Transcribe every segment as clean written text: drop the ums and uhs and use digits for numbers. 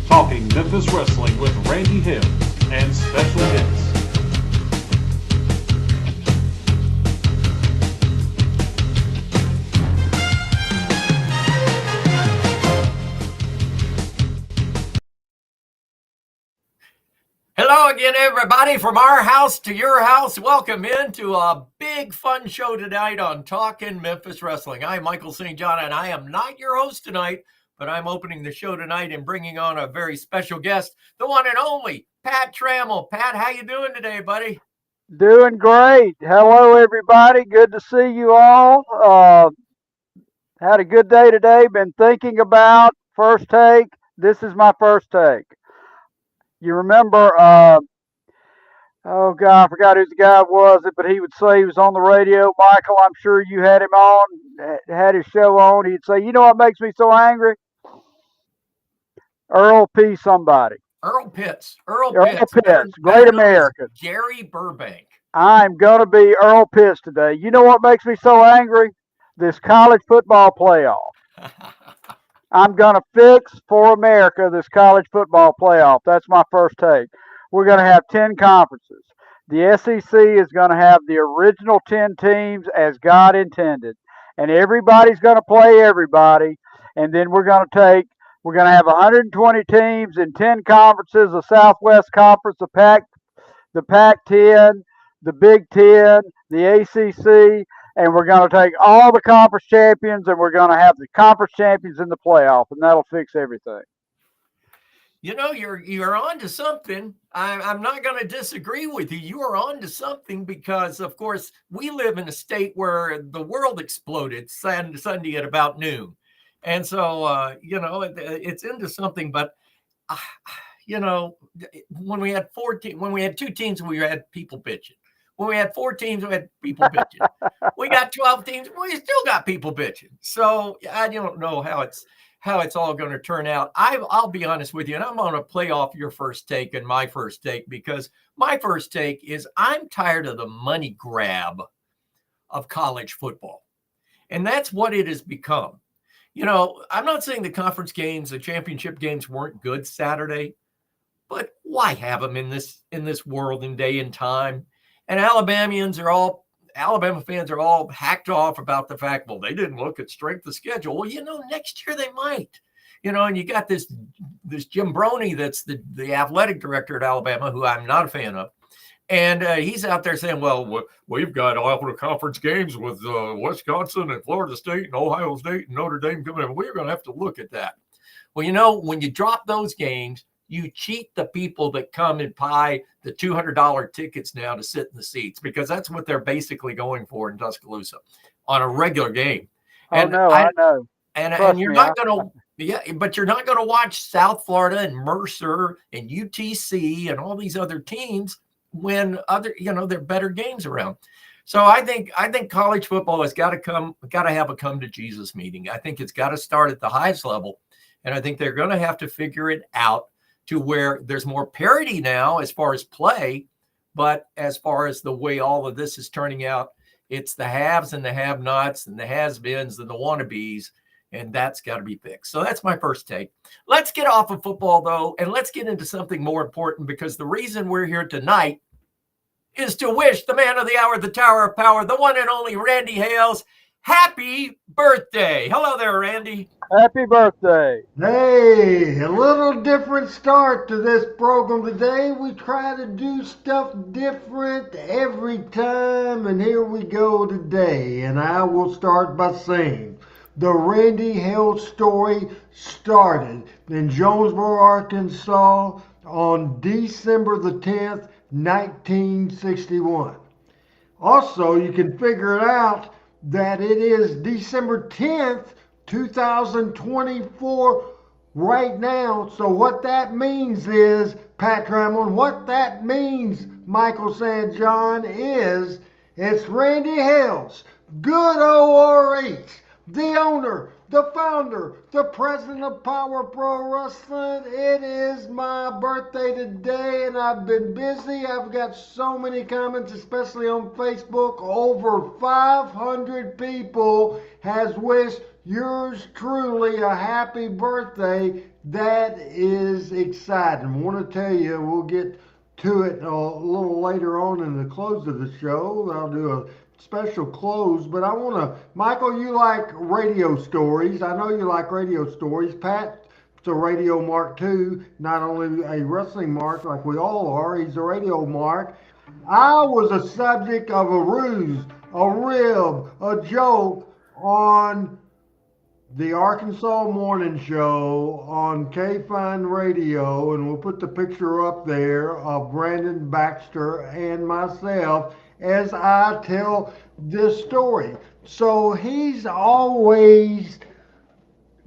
Talking Memphis Wrestling with Randy Hales and special guests. Hello again, everybody, from our house to your house. Welcome into a big fun show tonight on Talking Memphis Wrestling. I'm Michael St. John, and I am not your host tonight, but I'm opening the show tonight and bringing on a very special guest, the one and only Pat Trammell. Pat, how you doing today, buddy? Doing great. Hello, everybody. Good to see you all. Had a good day today. Been thinking about first take. This is my first take. You remember, oh God, I forgot who the guy was, but he would say he was on the radio. Michael, I'm sure you had him on, had his show on. He'd say, you know what makes me so angry? Earl P. somebody. Earl Pitts. Great American. Jerry Burbank. I'm going to be Earl Pitts today. You know what makes me so angry? This college football playoff. I'm going to fix for America this college football playoff. That's my first take. We're going to have 10 conferences. The SEC is going to have the original 10 teams as God intended. And everybody's going to play everybody. And then we're going to have 120 teams in 10 conferences, the Southwest Conference, the Pac-10, the Big Ten, the ACC, and we're going to take all the conference champions, and we're going to have the conference champions in the playoff, and that'll fix everything. You know, you're on to something. I'm not going to disagree with you. You are on to something because, of course, we live in a state where the world exploded Sunday at about noon. And so, it's into something. But, when we had two teams, we had people bitching. When we had 4 teams, we had people bitching. We got 12 teams, we still got people bitching. So I don't know how it's all going to turn out. I'll be honest with you, and I'm going to play off your first take and my first take, because my first take is I'm tired of the money grab of college football. And that's what it has become. You know, I'm not saying the conference games, the championship games weren't good Saturday, but why have them in this world and day and time? And Alabama fans are all hacked off about the fact, well, they didn't look at strength of schedule. Well, next year they might. And you got this Jim Broney that's the athletic director at Alabama, who I'm not a fan of. And he's out there saying, well, we've got all the conference games with Wisconsin and Florida State and Ohio State and Notre Dame coming in. We're going to have to look at that. Well, when you drop those games, you cheat the people that come and buy the $200 tickets now to sit in the seats, because that's what they're basically going for in Tuscaloosa on a regular game. I know. And you're not going to, but you're not going to watch South Florida and Mercer and UTC and all these other teams when there are better games around. So I think college football has got to have a come to Jesus meeting. I think it's got to start at the highest level. And I think they're going to have to figure it out to where there's more parity now as far as play, but as far as the way all of this is turning out, it's the haves and the have-nots and the has-beens and the wannabes, and that's got to be fixed. So that's my first take. Let's get off of football, though, and let's get into something more important, because the reason we're here tonight is to wish the man of the hour, the Tower of Power, the one and only Randy Hales, happy birthday. Hello there, Randy. Happy birthday. Hey, a little different start to this program today. We try to do stuff different every time, and here we go today. And I will start by saying the Randy Hales story started in Jonesboro, Arkansas on December the 10th, 1961. Also, you can figure it out that it is December 10th, 2024 right now. So what that means is, Pat Trammell, what that means, Michael St. John, is it's Randy Hales, good ORH, the owner, the founder, the president of Power Pro Wrestling. It is my birthday today, and I've been busy. I've got so many comments, especially on Facebook. Over 500 people has wished yours truly a happy birthday. That is exciting. I want to tell you, we'll get to it a little later on in the close of the show. I'll do a special close, but I want to, Michael, you like radio stories. I know you like radio stories. Pat's a radio mark too, not only a wrestling mark like we all are, he's a radio mark. I was a subject of a ruse, a rib, a joke on the Arkansas Morning Show on K-Fine Radio, and we'll put the picture up there of Brandon Baxter and myself as I tell this story. So he's always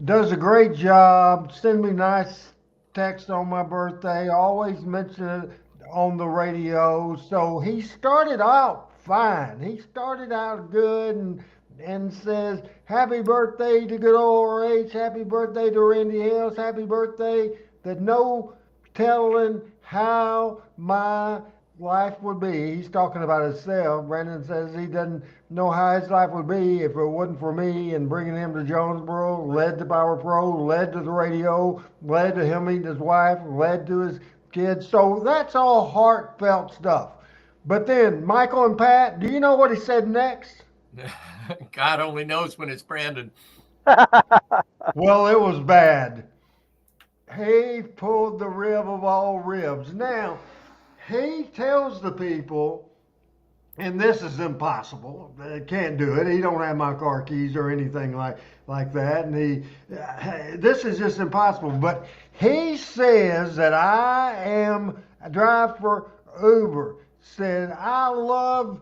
does a great job, send me nice text on my birthday, always mention it on the radio. So he started out fine. He started out good and says, happy birthday to good old RH, happy birthday to Randy Hales, happy birthday, that no telling how my life would be. He's talking about himself. Brandon says he doesn't know how his life would be if it wasn't for me and bringing him to Jonesboro, led to Power Pro, led to the radio, led to him meeting his wife, led to his kids. So that's all heartfelt stuff. But then, Michael and Pat, do you know what he said next? God only knows when it's Brandon. Well, it was bad. He pulled the rib of all ribs. Now, he tells the people, and this is impossible. They can't do it. He don't have my car keys or anything like that. And this is just impossible. But he says that I drive for Uber. Said, I'll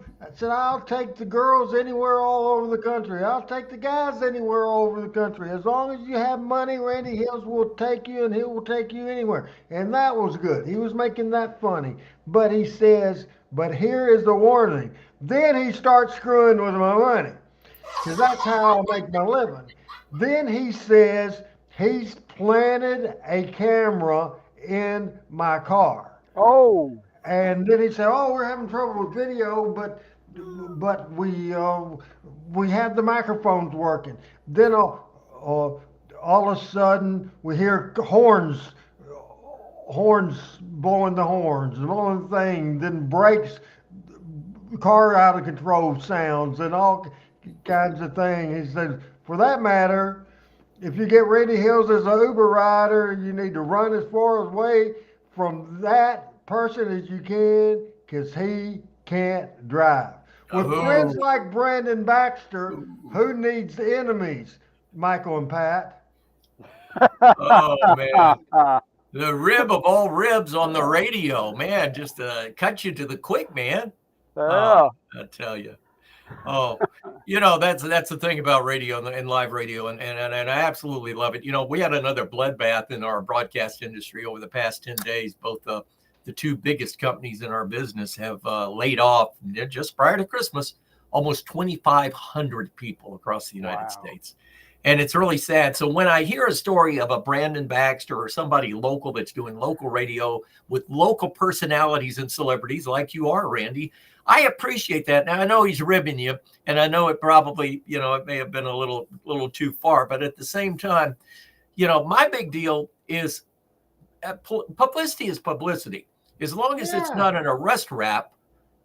take the girls anywhere all over the country. I'll take the guys anywhere all over the country. As long as you have money, Randy Hales will take you, and he will take you anywhere. And that was good. He was making that funny. But he says, but here is the warning. Then he starts screwing with my money, because that's how I make my living. Then he says he's planted a camera in my car. Oh. And then he said, "Oh, we're having trouble with video, but we have the microphones working." Then all of a sudden we hear horns blowing the horns, blowing the thing. Then brakes, car out of control sounds, and all kinds of things. He said, "For that matter, if you get Randy Hales as an Uber rider, you need to run as far away from that person as you can, because he can't drive." With friends like Brandon Baxter, who needs enemies, Michael and Pat? Oh, man. The rib of all ribs on the radio, man, just cut you to the quick, man. Yeah. I tell you. Oh, that's the thing about radio and live radio, and I absolutely love it. We had another bloodbath in our broadcast industry over the past 10 days. Both the two biggest companies in our business have laid off just prior to Christmas almost 2,500 people across the United States. And it's really sad. So when I hear a story of a Brandon Baxter or somebody local that's doing local radio with local personalities and celebrities like you are, Randy, I appreciate that. Now I know he's ribbing you, and I know it probably, it may have been a little too far, but at the same time, my big deal is publicity is publicity. As long as it's not an arrest rap,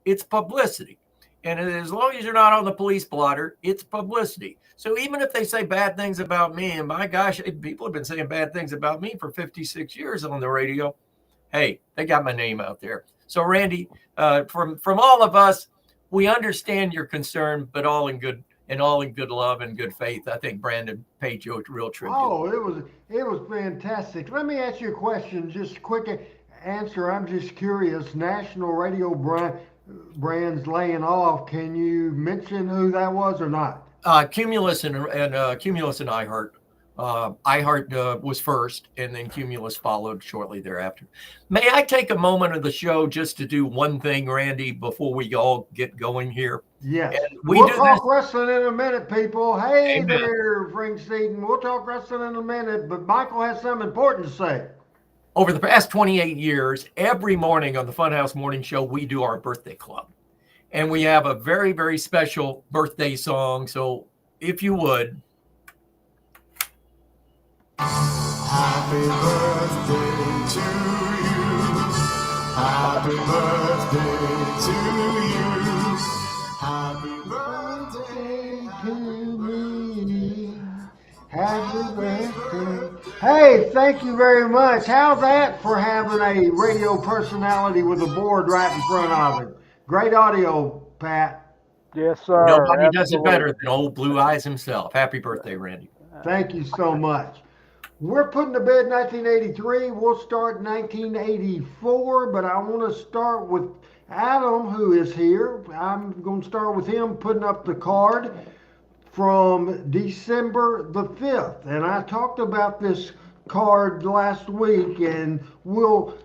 it's publicity. And as long as you're not on the police blotter, it's publicity. So even if they say bad things about me, and my gosh, people have been saying bad things about me for 56 years on the radio, hey, they got my name out there. So Randy, from all of us, we understand your concern, but all in good love and good faith. I think Brandon paid you a real tribute. Oh, it was fantastic. Let me ask you a question, just a quick answer. I'm just curious. National radio brands laying off. Can you mention who that was or not? Cumulus and iHeart. iHeart was first, and then Cumulus followed shortly thereafter. May I take a moment of the show just to do one thing, Randy, before we all get going here? Yes. And we'll talk wrestling in a minute, people. Hey, Amen. There, Frank Seaton. We'll talk wrestling in a minute, but Michael has something important to say. Over the past 28 years, every morning on the Funhouse Morning Show, we do our birthday club. And we have a very, very special birthday song. So if you would. Happy birthday to you. Happy birthday to you. Happy birthday to me. Happy birthday. Hey, thank you very much. How's that for having a radio personality with a board right in front of it? Great audio, Pat. Yes, sir. Nobody Absolutely. does it better than old Blue Eyes himself. Happy birthday, Randy. Thank you so much. We're putting to bed 1983. We'll start 1984, but I want to start with Adam, who is here. I'm going to start with him putting up the card from December the 5th. And I talked about this card last week, and we'll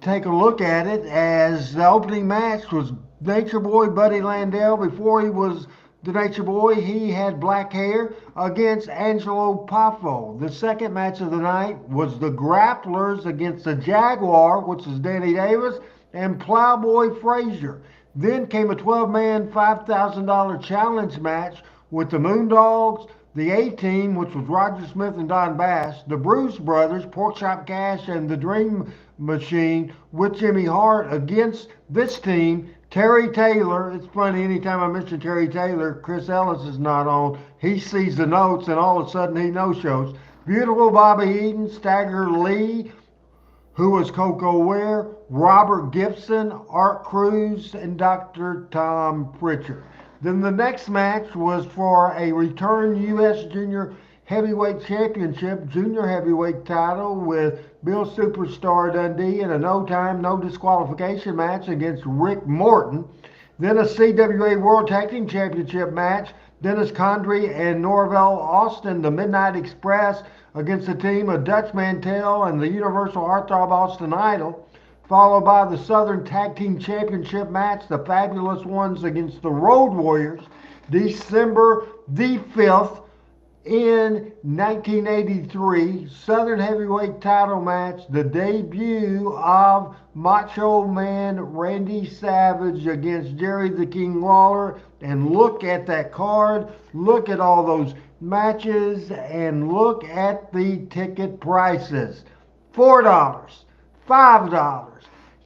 take a look at it as the opening match was Nature Boy Buddy Landell. Before he was the Nature Boy, he had black hair against Angelo Poffo. The second match of the night was the Grapplers against the Jaguar, which is Danny Davis, and Plowboy Frazier. Then came a 12-man, $5,000 challenge match with the Moondogs, the A-Team, which was Roger Smith and Don Bass, the Bruce Brothers, Porkchop Cash, and the Dream Machine with Jimmy Hart against this team, Terry Taylor. It's funny, anytime I mention Terry Taylor, Chris Ellis is not on. He sees the notes and all of a sudden he no-shows. Beautiful Bobby Eaton, Stagger Lee, who was Coco Ware, Robert Gibson, Art Cruz, and Dr. Tom Pritchard. Then the next match was for a return U.S. Junior Heavyweight Championship, Junior Heavyweight title with Bill Superstar Dundee in a no-time, no disqualification match against Rick Morton. Then a CWA World Tag Team Championship match, Dennis Condrey and Norvell Austin, the Midnight Express, against the team of Dutch Mantell and the Universal Heartthrob Austin Idol, followed by the Southern Tag Team Championship match, the Fabulous Ones against the Road Warriors, December the 5th in 1983. Southern Heavyweight title match, the debut of Macho Man Randy Savage against Jerry the King Lawler. And look at that card, look at all those matches, and look at the ticket prices. $4, $5,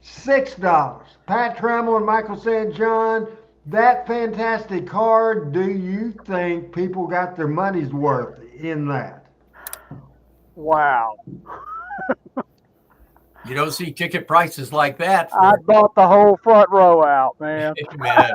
$6. Pat Trammell and Michael St. John, that fantastic card. Do you think people got their money's worth in that? Wow. You don't see ticket prices like that. I bought the whole front row out, man. Amen.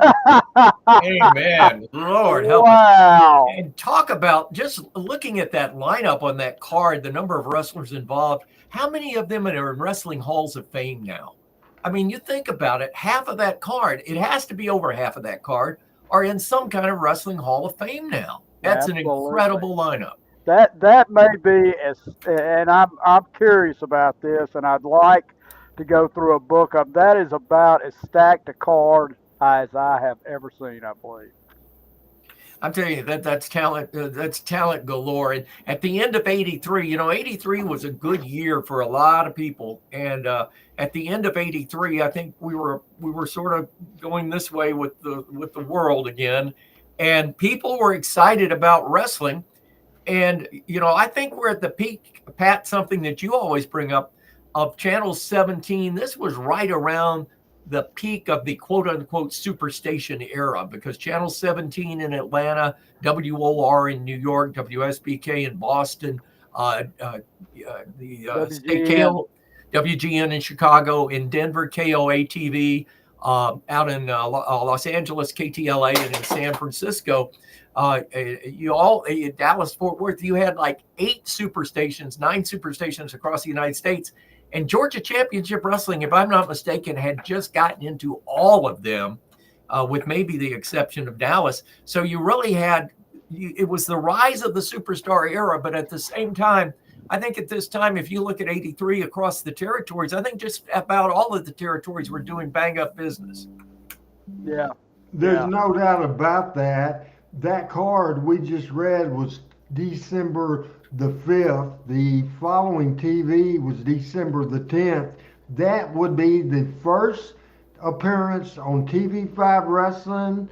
Amen. Lord help wow. us. And talk about just looking at that lineup on that card, the number of wrestlers involved. How many of them are in Wrestling Halls of Fame now? I mean, you think about it, half of that card, it has to be over half of that card, are in some kind of Wrestling Hall of Fame now. That's Absolutely. An incredible lineup. That may be, and I'm curious about this, and I'd like to go through a book of that. Is about as stacked a card as I have ever seen, I believe. I'm telling you that's talent. That's talent galore. And at the end of '83, 83 was a good year for a lot of people. And at the end of '83, I think we were sort of going this way with the world again, and people were excited about wrestling. And I think we're at the peak, Pat. Something that you always bring up of Channel 17. This was right around the peak of the quote unquote superstation era, because Channel 17 in Atlanta, WOR in New York, WSBK in Boston, the state KO, WGN in Chicago, in Denver, KOA TV, out in Los Angeles, KTLA, and in San Francisco. Dallas, Fort Worth, you had like 9 superstations across the United States. And Georgia Championship Wrestling, if I'm not mistaken, had just gotten into all of them, with maybe the exception of Dallas. So you really it was the rise of the superstar era. But at the same time, I think at this time, if you look at '83 across the territories, I think just about all of the territories were doing bang up business. Yeah. There's no doubt about that. That card we just read was December the 5th. The following TV was December the 10th. That would be the first appearance on TV5 Wrestling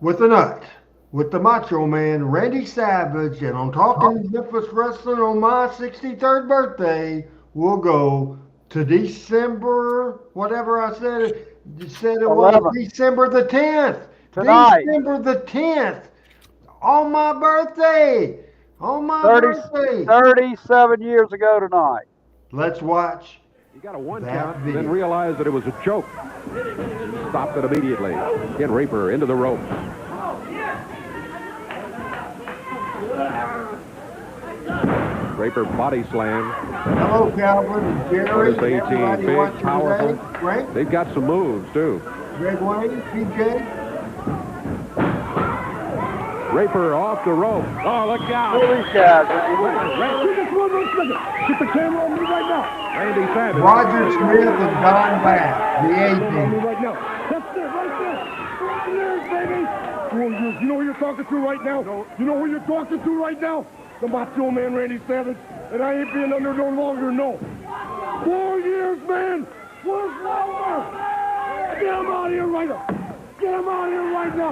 with a nut, with the Macho Man, Randy Savage. And on Talking Memphis Wrestling on my 63rd birthday, we'll go to December, whatever I said. You said it was 11th. December the 10th. Tonight. December the 10th. On my birthday. On my birthday. 37 years ago tonight. Let's watch. He got a one That count, video. then realized that it was a choke. Stopped it immediately. Ken Reaper into the ropes. Reaper body slam. Hello, Calvin and Jerry. What is 18? Everybody Big, watching powerful. today. Frank, They've got some moves, too. Greg Wayne, PJ. Raper off the rope. Oh, look out. Look at these guys. Get the camera on me right now. Randy Savage. Roger Smith and Don Bass, the A-Team. Right now. That's it, right there. 4 years, baby. 4 years. You know who you're talking to right now? You know who you're talking to right now? The Macho Man, Randy Savage. And I ain't being under no longer, no. 4 years, man. Where's Lawler? Get him out of here right now. Get him out of here right now.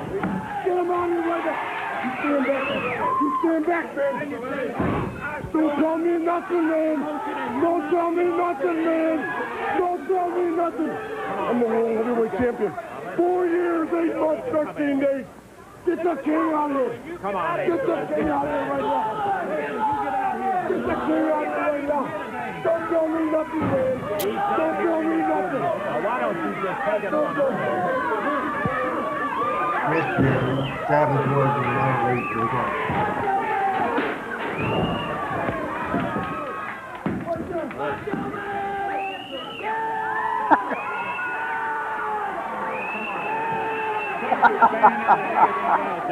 Get him out of here right now. You stand back. You stand back, man. Don't tell me nothing, man. Don't tell me nothing, man. Don't tell me nothing. I'm the world heavyweight champion. 4 years, 8 months, 13 days. Get the king out of here. Come on. Get the king out of here right now. Get the king out of here right now. Don't tell me nothing, man. Don't tell me nothing. Why don't you just take it on? Miss Jerry, Savage was in my league.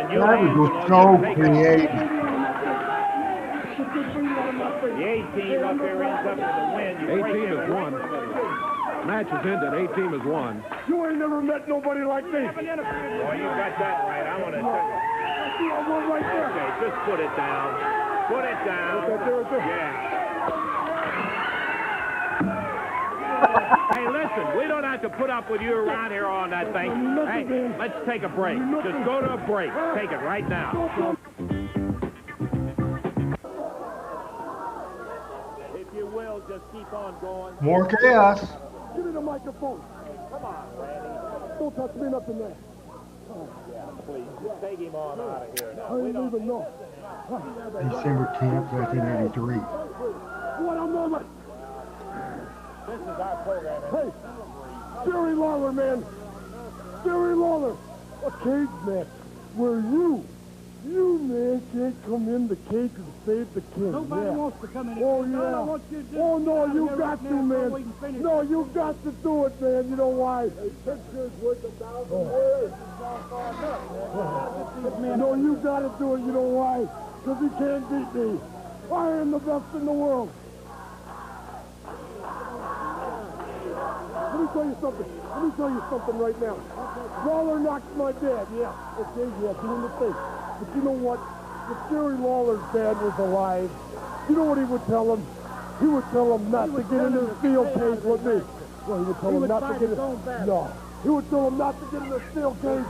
Savage was so creative. The A-Team up there ends up with a win. A-Team has won. Match is ended. A-Team has won. You ain't never met nobody like me. Boy, you got that right. I want to tell you. Okay, just put it down. Put it down. Yeah. Hey, listen, we don't have to put up with you around here on that thing. Hey, let's take a break. Just go to a break. Take it right now. If you will, just keep on going. More chaos. Give me the microphone. Come on, Randy. Don't touch me nothing there. Yeah, please. Just take him on out of here now. I didn't even know. December 10th, 1983. What a moment. This is our program. Hey, Jerry Lawler, man. Jerry Lawler. A cage match where you man can't come in the cage and save the king. Nobody wants to come in. Oh, No, yeah. I want you to Oh, no, you Here got right to, now before we man. can finish. No, you got to do it, man. You know why? A picture's worth 1,000 words. No, you got to do it. You know why? Because he can't beat me. I am the best in the world. Let me tell you something. Let me tell you something right now. Lawler knocked my dad. Yeah. Okay, yeah, to in the face. But you know what? If Jerry Lawler's dad was alive, you know what he would tell him? He would tell him not to get into the steel cage with me. Well, he would tell him not to get in. No. He would tell him not to get in the steel cage.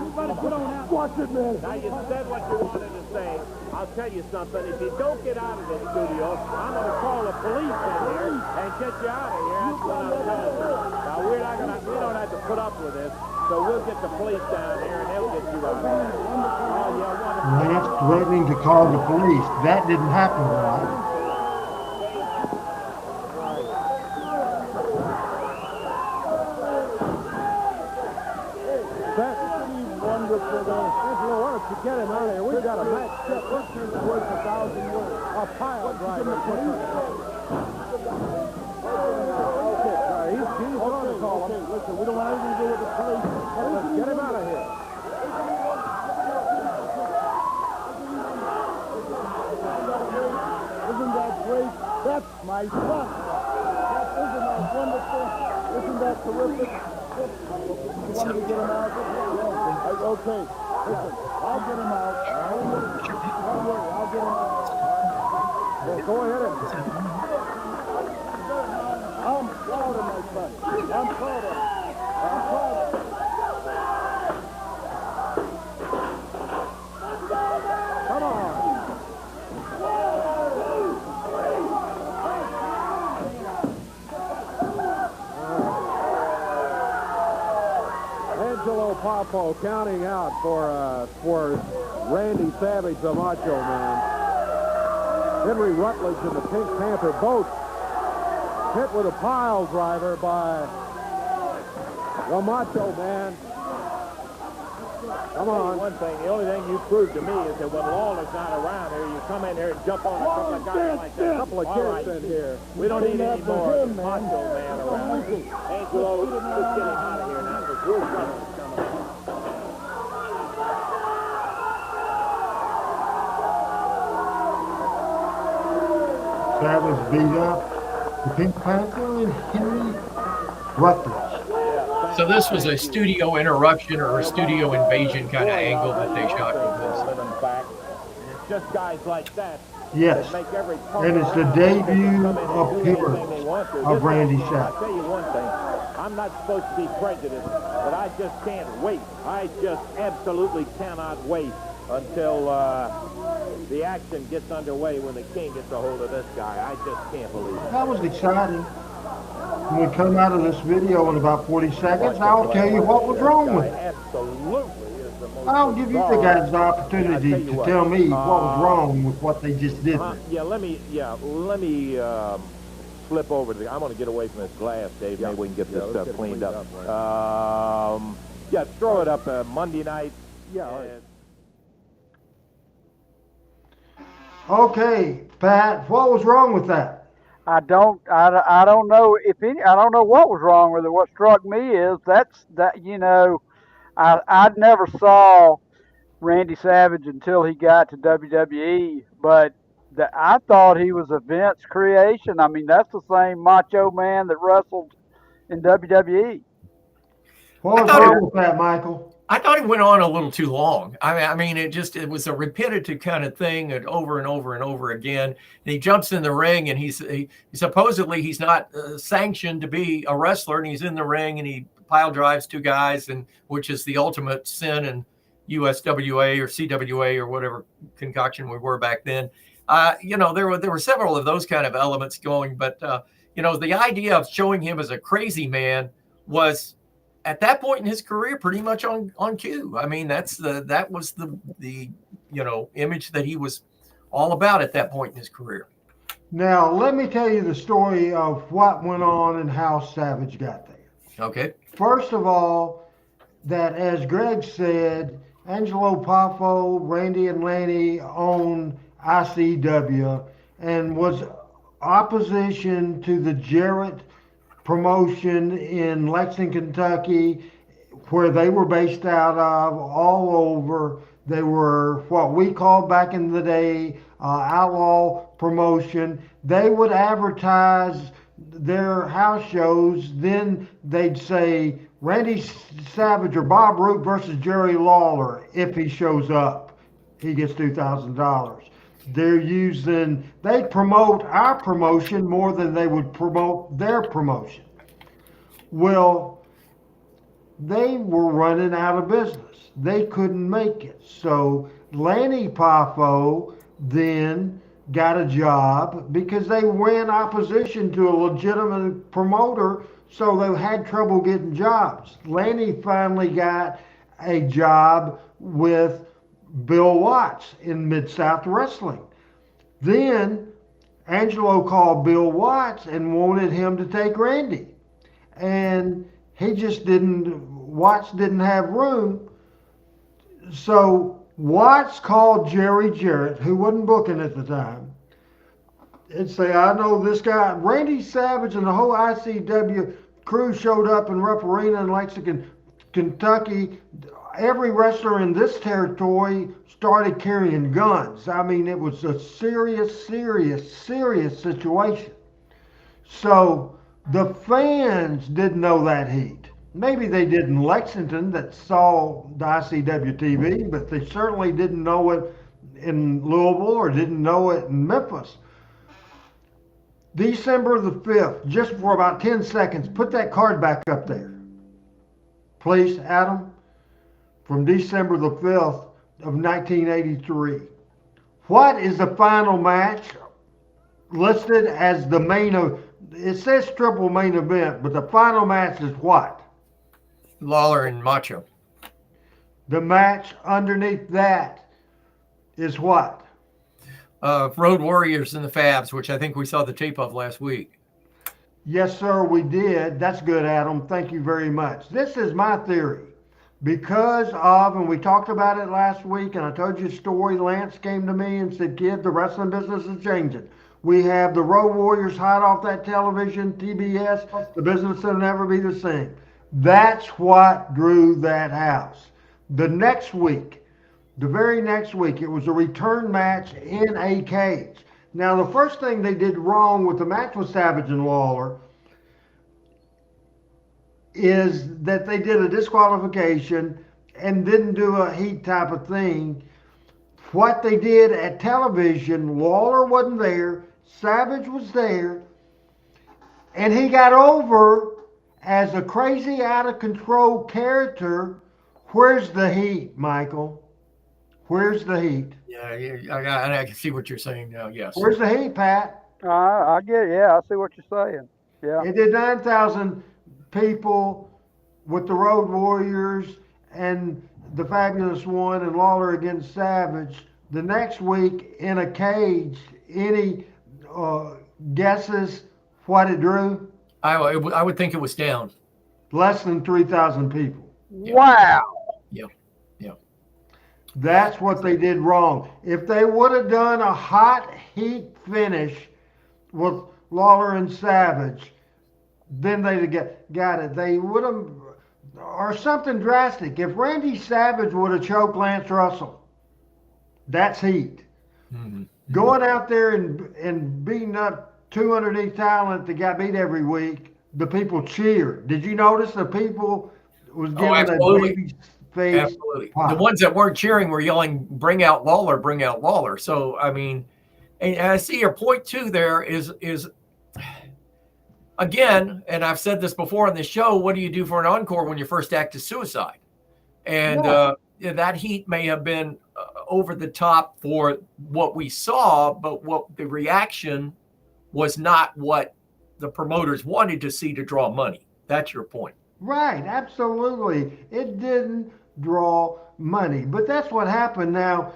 Watch it, man. Now, you said what you wanted to say. I'll tell you something. If you don't get out of this studio, I'm going to call the police in here and get you out of here. That's what I'm telling you. Now, we don't have to put up with this, so we'll get the police down here and they'll get you out of here. Oh, yeah, Lance threatening to call the police. That didn't happen, right? Angelo, why don't you get him out of here? We've got a match set. Let's see the worth 1,000 words. A pile driver. Okay, he's going to call him. Listen, we don't want anything to do with the police. Let's get him out of here. Isn't that great? That's my son. Isn't that wonderful? Isn't that terrific? You want me to get him out? Okay. Listen, I'll get him out. Don't worry, I'll get him out. Well, go ahead and... I'm proud of my son. I'm proud of him. I'm proud of him. Come on. Angelo Popo counting out for Randy Savage, the Macho Man. Henry Rutledge and the Pink Panther both hit with a pile driver by the Macho Man. Come on. One thing, the only thing you proved to me is that when Lawler's not around here, you come in here and jump on a couple of guys like that. A couple of kids in here. We don't need any more Macho Man around. Angelo, let's get him out of here now because we're coming. Savage beat up the Pink Panther and Henry Rutledge. So this was a studio interruption or a studio invasion kind of angle that they shot with this. It's just guys like that. Yes, Make every and it's the debut appearance of Randy Savage. I'll tell you one thing. I'm not supposed to be prejudiced, but I just can't wait. I just absolutely cannot wait until the action gets underway when the King gets a hold of this guy. I just can't believe it. That was exciting. When we come out of this video in about 40 seconds, I'll tell you what was wrong with it. Absolutely is the most I'll give you the guys the opportunity to tell me what was wrong with what they just did. Let me flip over to I'm going to get away from this glass, Dave. Maybe we can get this stuff cleaned up. Throw it up Monday night. Okay, Pat, what was wrong with that? I don't know if any. I don't know what was wrong with it. What struck me is I never saw Randy Savage until he got to WWE, but I thought he was a Vince creation. I mean, that's the same Macho Man that wrestled in WWE. What was wrong with that, Michael? I thought it went on a little too long. I mean, it was a repetitive kind of thing, and over and over and over again. And he jumps in the ring, and he supposedly he's not sanctioned to be a wrestler, and he's in the ring, and he pile drives two guys, and which is the ultimate sin in USWA or CWA or whatever concoction we were back then. There were several of those kind of elements going, but the idea of showing him as a crazy man was, at that point in his career, pretty much on cue. I mean, that was the image that he was all about at that point in his career. Now, let me tell you the story of what went on and how Savage got there. Okay. First of all, that as Greg said, Angelo Poffo, Randy and Lanny owned ICW and was opposition to the Jarrett promotion in Lexington, Kentucky, where they were based out of, all over. They were what we called back in the day outlaw promotion. They would advertise their house shows. Then they'd say Randy Savage or Bob Root versus Jerry Lawler if he shows up. he gets $2,000. They promote our promotion more than they would promote their promotion. Well, they were running out of business. They couldn't make it. So Lanny Poffo then got a job because they were in opposition to a legitimate promoter, so they had trouble getting jobs. Lanny finally got a job with Bill Watts in Mid-South Wrestling. Then Angelo called Bill Watts and wanted him to take Randy. And he just Watts didn't have room. So Watts called Jerry Jarrett, who wasn't booking at the time, and say, I know this guy. Randy Savage and the whole ICW crew showed up in Rupp Arena in Lexington, Kentucky. Every wrestler in this territory started carrying guns. I mean, it was a serious situation. So the fans didn't know that heat. Maybe they did in Lexington that saw the ICW TV, but they certainly didn't know it in Louisville or didn't know it in Memphis. December the 5th, just for about 10 seconds, put that card back up there. Please, Adam. From December the 5th of 1983. What is the final match listed as the main of? It says triple main event, but the final match is what? Lawler and Macho. The match underneath that is what? Road Warriors and the Fabs, which I think we saw the tape of last week. Yes, sir, we did. That's good, Adam. Thank you very much. This is my theory. Because of, and we talked about it last week, and I told you a story, Lance came to me and said, kid, the wrestling business is changing. We have the Road Warriors hot off that television, TBS, the business will never be the same. That's what drew that house. The next week, the very next week, it was a return match in a cage. Now, the first thing they did wrong with the match with Savage and Lawler is that they did a disqualification and didn't do a heat type of thing. What they did at television, Lawler wasn't there, Savage was there, and he got over as a crazy, out of control character. Where's the heat, Michael? Where's the heat? Yeah, I can see what you're saying now, yes. Where's the heat, Pat? I get it. Yeah, I see what you're saying. Yeah. It did 9,000 people with the Road Warriors and the Fabulous One and Lawler against Savage. The next week in a cage, any guesses what it drew? I would think it was down. Less than 3,000 people. Yeah. Wow. Yeah. That's what they did wrong. If they would have done a hot heat finish with Lawler and Savage, then they'd have got it. They would have, or something drastic. If Randy Savage would have choked Lance Russell, that's heat. Mm-hmm. Going out there and beating up 200 talent that got beat every week, the people cheered. Did you notice the people was giving a baby face? Absolutely. Wow. The ones that weren't cheering were yelling, bring out Lawler, bring out Lawler. So, I mean, and I see your point too there is again, and I've said this before on the show, what do you do for an encore when your first act is suicide? And that heat may have been over the top for what we saw, but what the reaction was not what the promoters wanted to see to draw money. That's your point. Right, absolutely. It didn't draw money, but that's what happened. Now,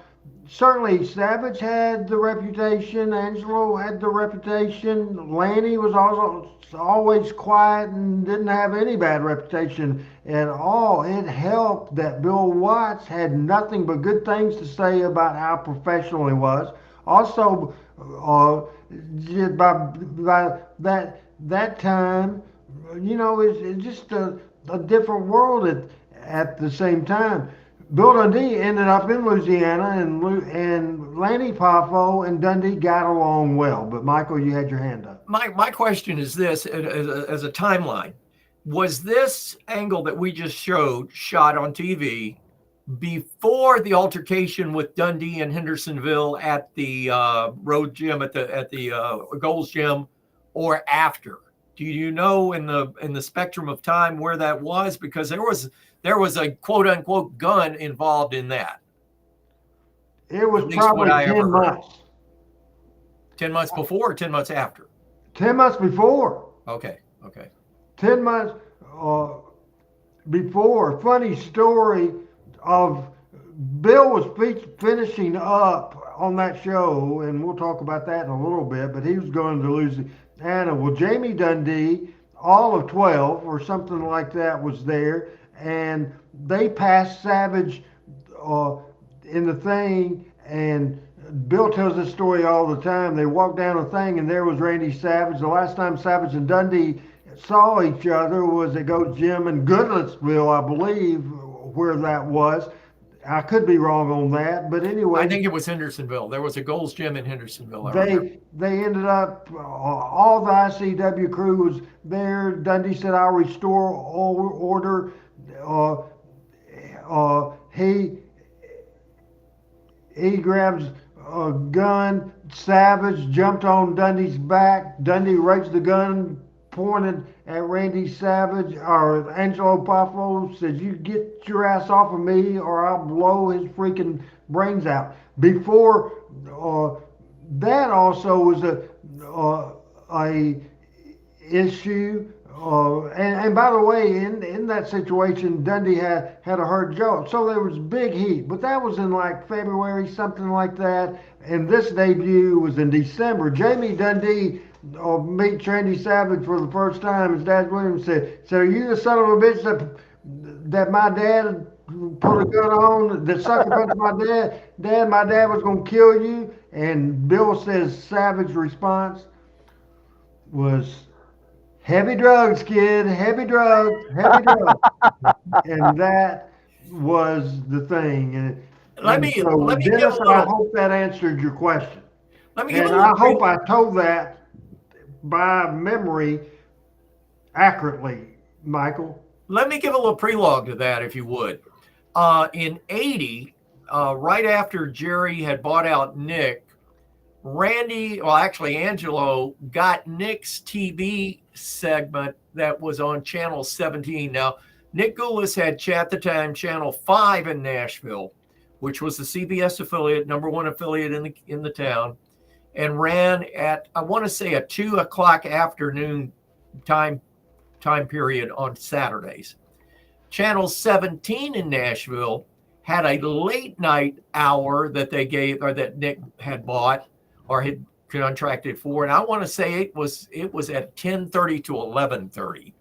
certainly Savage had the reputation, Angelo had the reputation, Lanny was also always quiet and didn't have any bad reputation at all. It helped that Bill Watts had nothing but good things to say about how professional he was. Also, by that time, you know, it's just a different world at the same time. Bill Dundee ended up in Louisiana, and Lanny Poffo and Dundee got along well. But Michael, you had your hand up. My question is this, as a timeline. Was this angle that we just shot on TV before the altercation with Dundee and Hendersonville at the road gym at the Gold's Gym, or after? Do you know in the spectrum of time where that was? Because there was a quote unquote gun involved in that. It was At least what probably I 10 ever heard. months. 10 months before or 10 months after? 10 months before. Okay. 10 months before. Funny story of Bill was finishing up on that show, and we'll talk about that in a little bit, but he was going to Louisiana. Well, Jamie Dundee, all of 12 or something like that, was there, and they passed Savage in the thing, and Bill tells this story all the time. They walked down the thing, and there was Randy Savage. The last time Savage and Dundee saw each other was at Gold's Gym in Goodlettsville, I believe, where that was. I could be wrong on that, but anyway. I think it was Hendersonville. There was a Gold's Gym in Hendersonville. They ended up, all the ICW crew was there. Dundee said, "I'll restore order." He grabs a gun. Savage jumped on Dundee's back. Dundee raised the gun, pointed at Randy Savage, or Angelo Poffo, says, "You get your ass off of me or I'll blow his freaking brains out." Before that also was a issue. And by the way, in that situation, Dundee had a hurt jaw. So there was big heat. But that was in like February, something like that. And this debut was in December. Jamie Dundee meets Randy Savage for the first time. His dad Williams said, "Are you the son of a bitch that my dad put a gun on, that sucker punched my dad? My dad was going to kill you." And Bill says Savage's response was, "Heavy drugs, kid, heavy drugs, heavy drugs." And that was the thing. Dennis, I hope that answered your question. I hope I told that by memory accurately, Michael. Let me give a little prelogue to that, if you would. In 80, right after Jerry had bought out Nick, Angelo got Nick's TV segment that was on Channel 17. Now, Nick Goulas had at the time Channel 5 in Nashville, which was the CBS affiliate, #1 affiliate in the town, and ran at, I want to say, a 2:00 afternoon time period on Saturdays. Channel 17 in Nashville had a late night hour that they gave, or that Nick had bought or had contracted for, and I want to say it was at 10:30 to 11:30,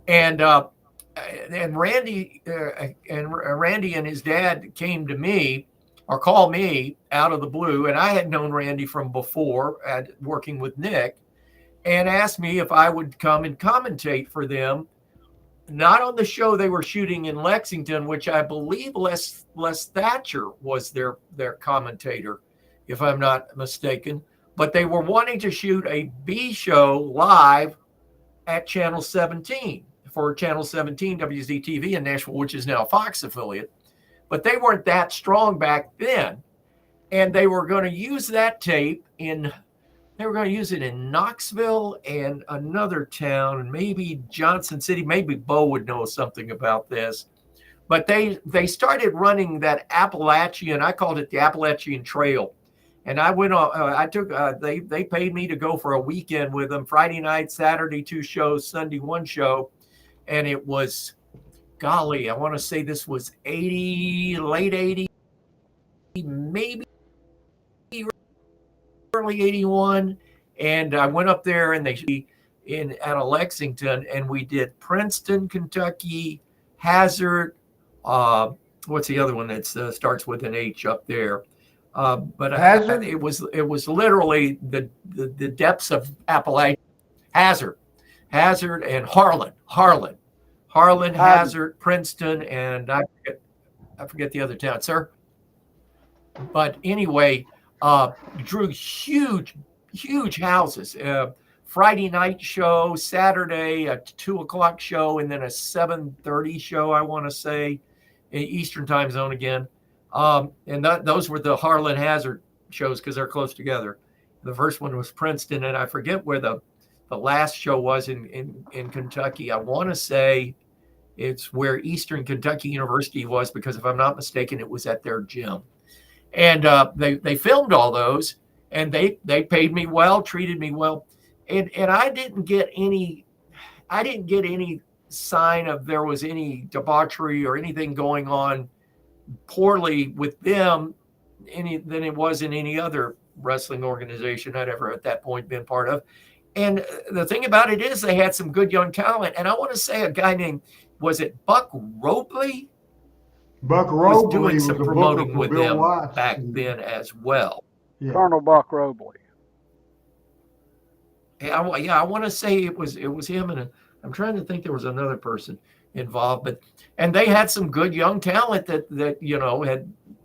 and Randy and his dad came to me, or called me out of the blue, and I had known Randy from before working with Nick, and asked me if I would come and commentate for them, not on the show they were shooting in Lexington, which I believe Les Thatcher was their commentator, if I'm not mistaken, but they were wanting to shoot a B show live at Channel 17 for Channel 17 WZTV in Nashville, which is now a Fox affiliate, but they weren't that strong back then, and they were going to use that tape they were going to use it in Knoxville and another town, and maybe Johnson City. Maybe Bo would know something about this. But they started running that Appalachian, I called it the Appalachian Trail. And I went on, they paid me to go for a weekend with them, Friday night, Saturday, 2 shows, Sunday, 1 show. And it was, golly, I want to say this was late 80, maybe early 81, and I went up there and at Lexington, and we did Princeton, Kentucky, Hazard. What's the other one that starts with an H up there? But it was literally the depths of Appalachia. Hazard, and Harlan, Hazard, Princeton, and I forget the other town, sir. But anyway. Drew huge houses. Friday night show, Saturday a 2:00 show, and then a 7:30 show, I want to say. Eastern time zone again. And those were the Harlan Hazard shows because they're close together. The first one was Princeton, and I forget where the last show was in Kentucky. I want to say it's where Eastern Kentucky University was, because if I'm not mistaken, it was at their gym. And they filmed all those, and they paid me well, treated me well, and I didn't get any sign of there was any debauchery or anything going on poorly with them than it was in any other wrestling organization I'd ever at that point been part of. And the thing about it is they had some good young talent. And I want to say a guy named, was it Buck Robley? Buck Was Robley doing was some the promoting booker with for Bill them Watts. back then as well. Yeah. Colonel Buck Robley. Yeah, I want to say it was him, and I'm trying to think there was another person involved, and they had some good young talent that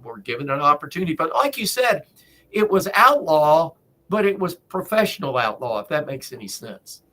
were given an opportunity. But like you said, it was outlaw, but it was professional outlaw, if that makes any sense.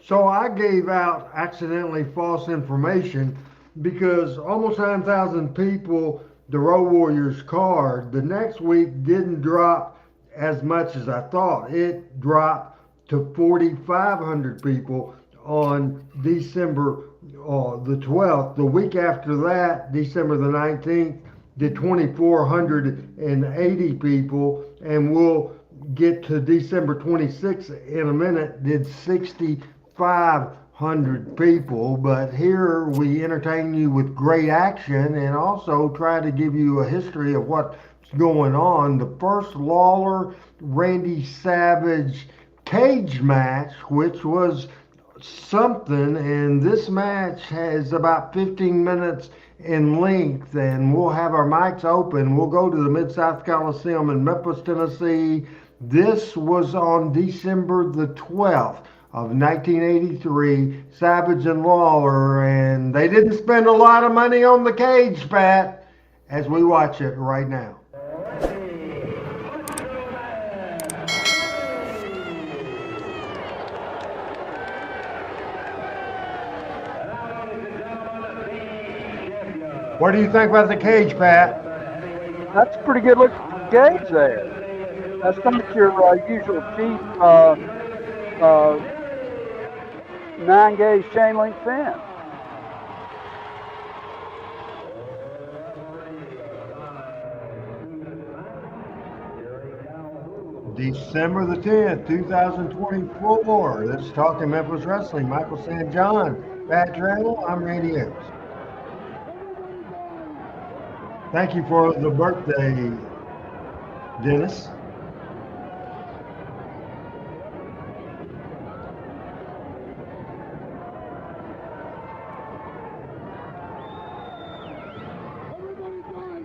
So I gave out accidentally false information because almost 9,000 people, the Road Warriors card, the next week didn't drop as much as I thought. It dropped to 4,500 people on December the 12th. The week after that, December the 19th, did 2,480 people, and we'll get to December 26th in a minute, did 6,500 people. But here we entertain you with great action and also try to give you a history of what's going on. The first Lawler Randy Savage cage match, which was something, and this match has about 15 minutes in length, and we'll have our mics open. We'll go to the Mid-South Coliseum in Memphis, Tennessee. This was on December the 12th of 1983, Savage and Lawler, and they didn't spend a lot of money on the cage, Pat, as we watch it right now. What do you think about the cage, Pat? That's a pretty good looking cage there. That's not your usual cheap 9-gauge chain link fence. December the 10th, 2024. This is Talking Memphis Wrestling. Michael St. John, Pat Trammell. I'm Randy Hales. Thank you for the birthday, Dennis.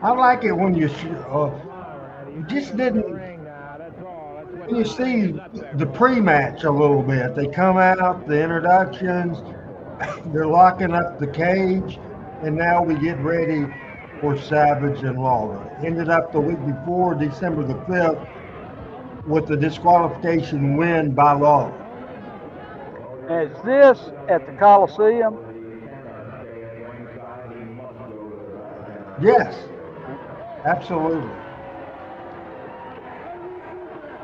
I like it when you just didn't. When you see the pre-match a little bit, they come out, the introductions, they're locking up the cage, and now we get ready for Savage and Lawler. Ended up the week before, December the 5th, with the disqualification win by Lawler. Is this at the Coliseum? Yes, absolutely.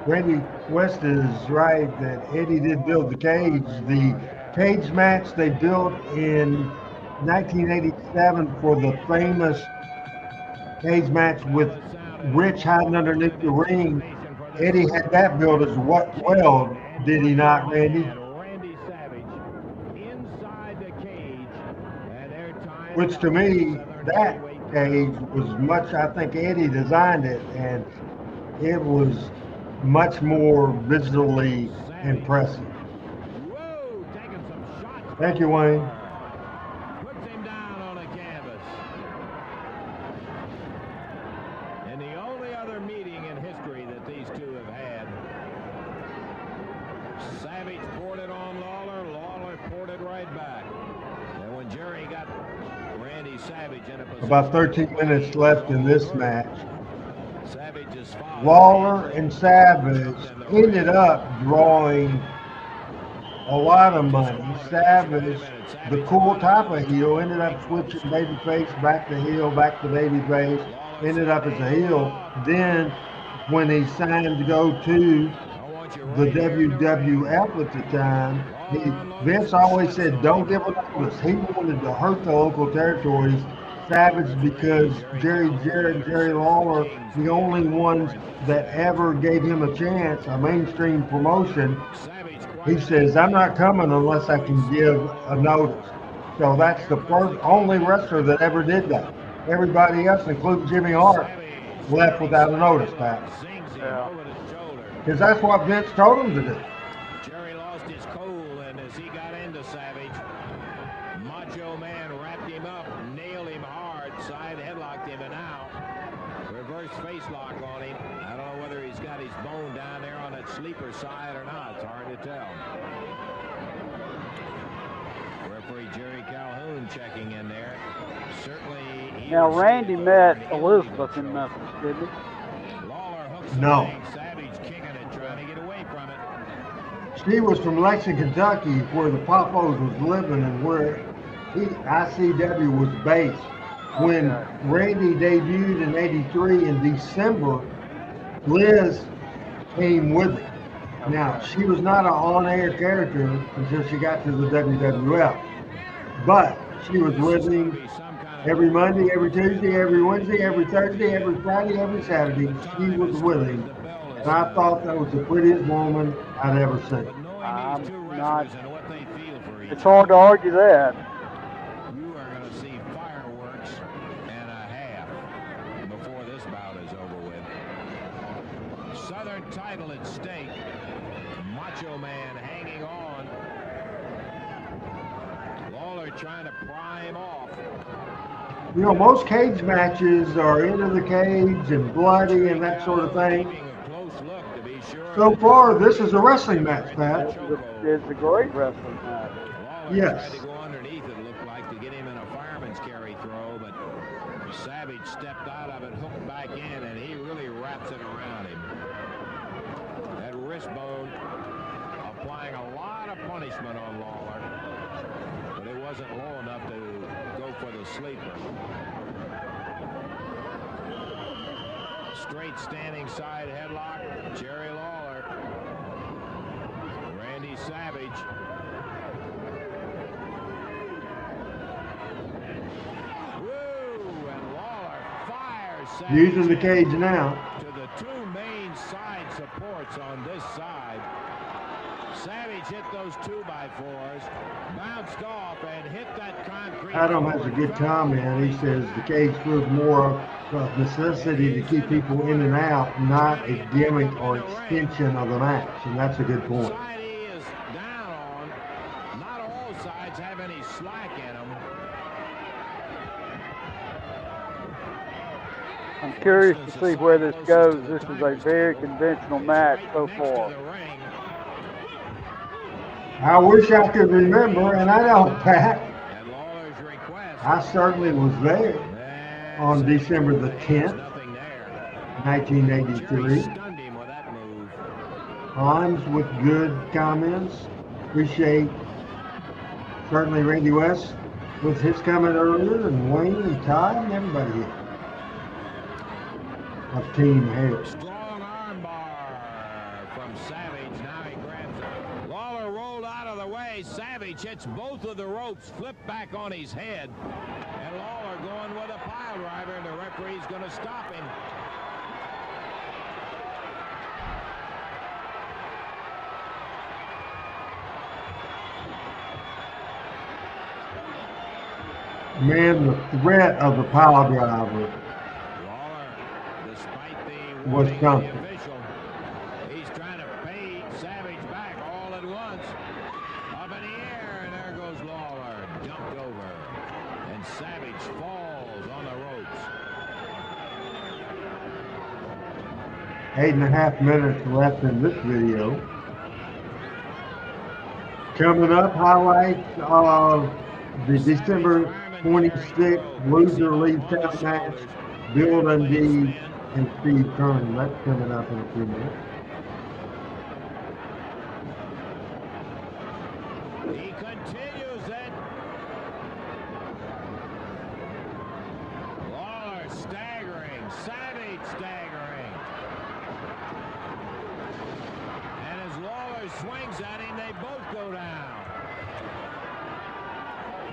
Randy West is right that Eddie did build the cage. The cage match they built in 1987 for the famous cage match with Rich hiding underneath the ring. Eddie had that built as well, did he not, Randy? Which to me, that cage was much, I think Eddie designed it, and it was much more visually impressive. Thank you, Wayne. Puts him down on a canvas. And the only other meeting in history that these two have had, Savage poured it on Lawler, Lawler poured it right back. And when Jerry got Randy Savage in a position, about 13 minutes left in this match. Lawler and Savage ended up drawing a lot of money. Savage the cool type of heel, ended up switching babyface back to heel, back to babyface, ended up as a heel. Then when he signed to go to the WWF at the time, Vince always said, don't give a notice. He wanted to hurt the local territories, Savage, because Jerry Jarrett and Jerry Lawler, the only ones that ever gave him a chance, a mainstream promotion. He says, I'm not coming unless I can give a notice. So that's the first, only wrestler that ever did that. Everybody else, including Jimmy Hart, left without a notice, Pat. Yeah. Because that's what Vince told him to do. Jerry lost his cool, and as he got into Savage, Macho Man wrapped him up, nailed him hard, side headlocked him, and now reverse face lock on him. I don't know whether he's got his bone down there on that sleeper side or not. It's hard to tell. Referee Jerry Calhoun checking in there. Certainly. Now, Randy met Elizabeth in Memphis, didn't he? Lawler hooks No. the leg, Savage kicking it, trying to get away from it. She was from Lexington, Kentucky, where the Popos was living and where ICW was based. When Randy debuted in '83 in December, Liz came with him. Now, she was not an on-air character until she got to the WWF, but she was with him every Monday, every Tuesday, every Wednesday, every Thursday, every Friday, every Saturday. She was with him, and I thought that was the prettiest woman I'd ever seen. I'm not. It's hard to argue that. You are going to see fireworks and a half before this bout is over with. Southern title at stake. Macho Man hanging on. Lawler trying to pry him off. You know, most cage matches are into the cage and bloody and that sort of thing. Keeping a close look to be sure. So far, this is a wrestling match, Pat. It's a great wrestling match. Lawler Yes. tried to go underneath, it looked like, to get him in a fireman's carry throw, but Savage stepped out of it, hooked back in, and he really wraps it around him. That wrist bone applying a lot of punishment on Lawler, but it wasn't low enough to go for the sleeper. Straight standing side headlock, Jerry Lawler. Randy Savage. Woo! And Lawler fires Savage Using the cage now. to the two main side supports on this side. Savage hit those 2x4s, bounced off and hit that concrete. Adam has a good comment. He says the cage was more of necessity to keep people in and out, not a gimmick or extension of the match. And that's a good point. Side he is down on. Not all sides have any slack in them. I'm curious to see where this goes. This is a very conventional match so Next to far. the ring. I wish I could remember, and I don't, Pat. And Lawler's request. I certainly was there on December the 10th, Nothing there. 1983. Stunned him with that move. Hans with good comments. Appreciate certainly Randy West with his comment earlier, and Wayne and Todd and everybody here of Team Hales. Strong armbar from Savage. Now he grabs it. Lawler rolled out of the way. Savage hits both of the ropes, flipped back on his head. And Lawler going with a pile driver, and the referee's going to stop him. Man, the threat of the pile driver Lawler, despite the was warning of the something. official, he's trying to pay Savage back all at once. Up in the air, and there goes Lawler, jumped over, and Savage falls on the ropes. 8.5 minutes left in this video. Coming up, highlights of the December 26th loser league town match. Bill Dundee and Steve Kearney. That's coming up in a few minutes. He continues it. swings at him. They both go down.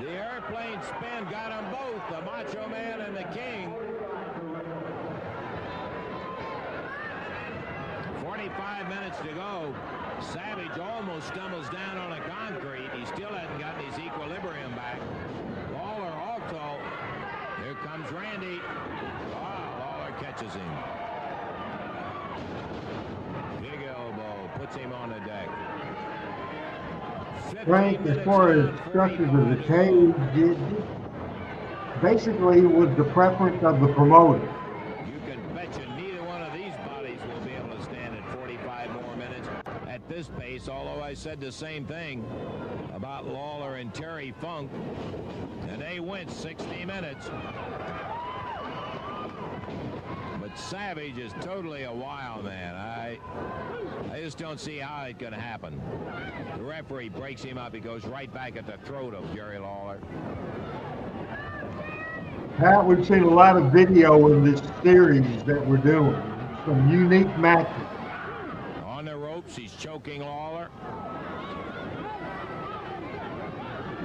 The airplane spin got them both, the Macho Man and the King. 45 minutes to go. Savage almost stumbles down on a concrete. He still hasn't gotten his equilibrium back. Lawler also. Here comes Randy. Lawler catches him. Big elbow. Puts him on the deck. Frank, as far as structures of the cage, basically it was the preference of the promoter. You can bet you neither one of these bodies will be able to stand at 45 more minutes at this pace, although I said the same thing about Lawler and Terry Funk, and they went 60 minutes. But Savage is totally a wild man. I just don't see how it's going to happen. The referee breaks him up. He goes right back at the throat of Jerry Lawler. Pat, we've seen a lot of video in this series that we're doing. Some unique matches. On the ropes, he's choking Lawler.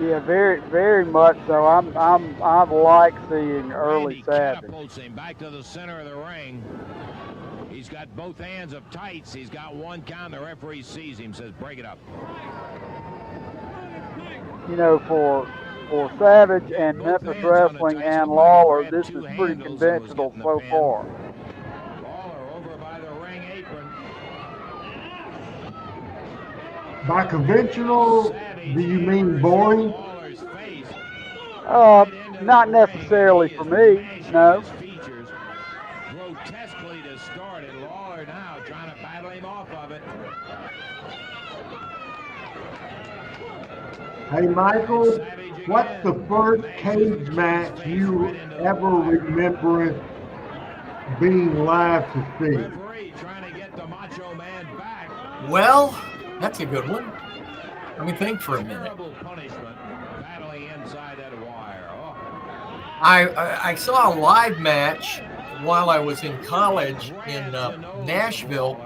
Yeah, very, very much so. I like seeing early Randy Savage. catapults him back to the center of the ring. He's got both hands of tights. He's got one count. The referee sees him, says, break it up. You know, for Savage and Memphis Wrestling and Lawler, this is pretty conventional so far. Lawler over by the ring apron. By conventional, do you mean boring? Lawler's face. Not necessarily for me, no. Features grotesquely distorted. Lawler now trying to battle him off of it. Hey, Michael, what's the first cage match you ever remember being live to see? Referee trying to get the Macho Man back. Well, that's a good one. Let me think for a minute. Terrible punishment battling inside that wire. Oh. I saw a live match while I was in college in Nashville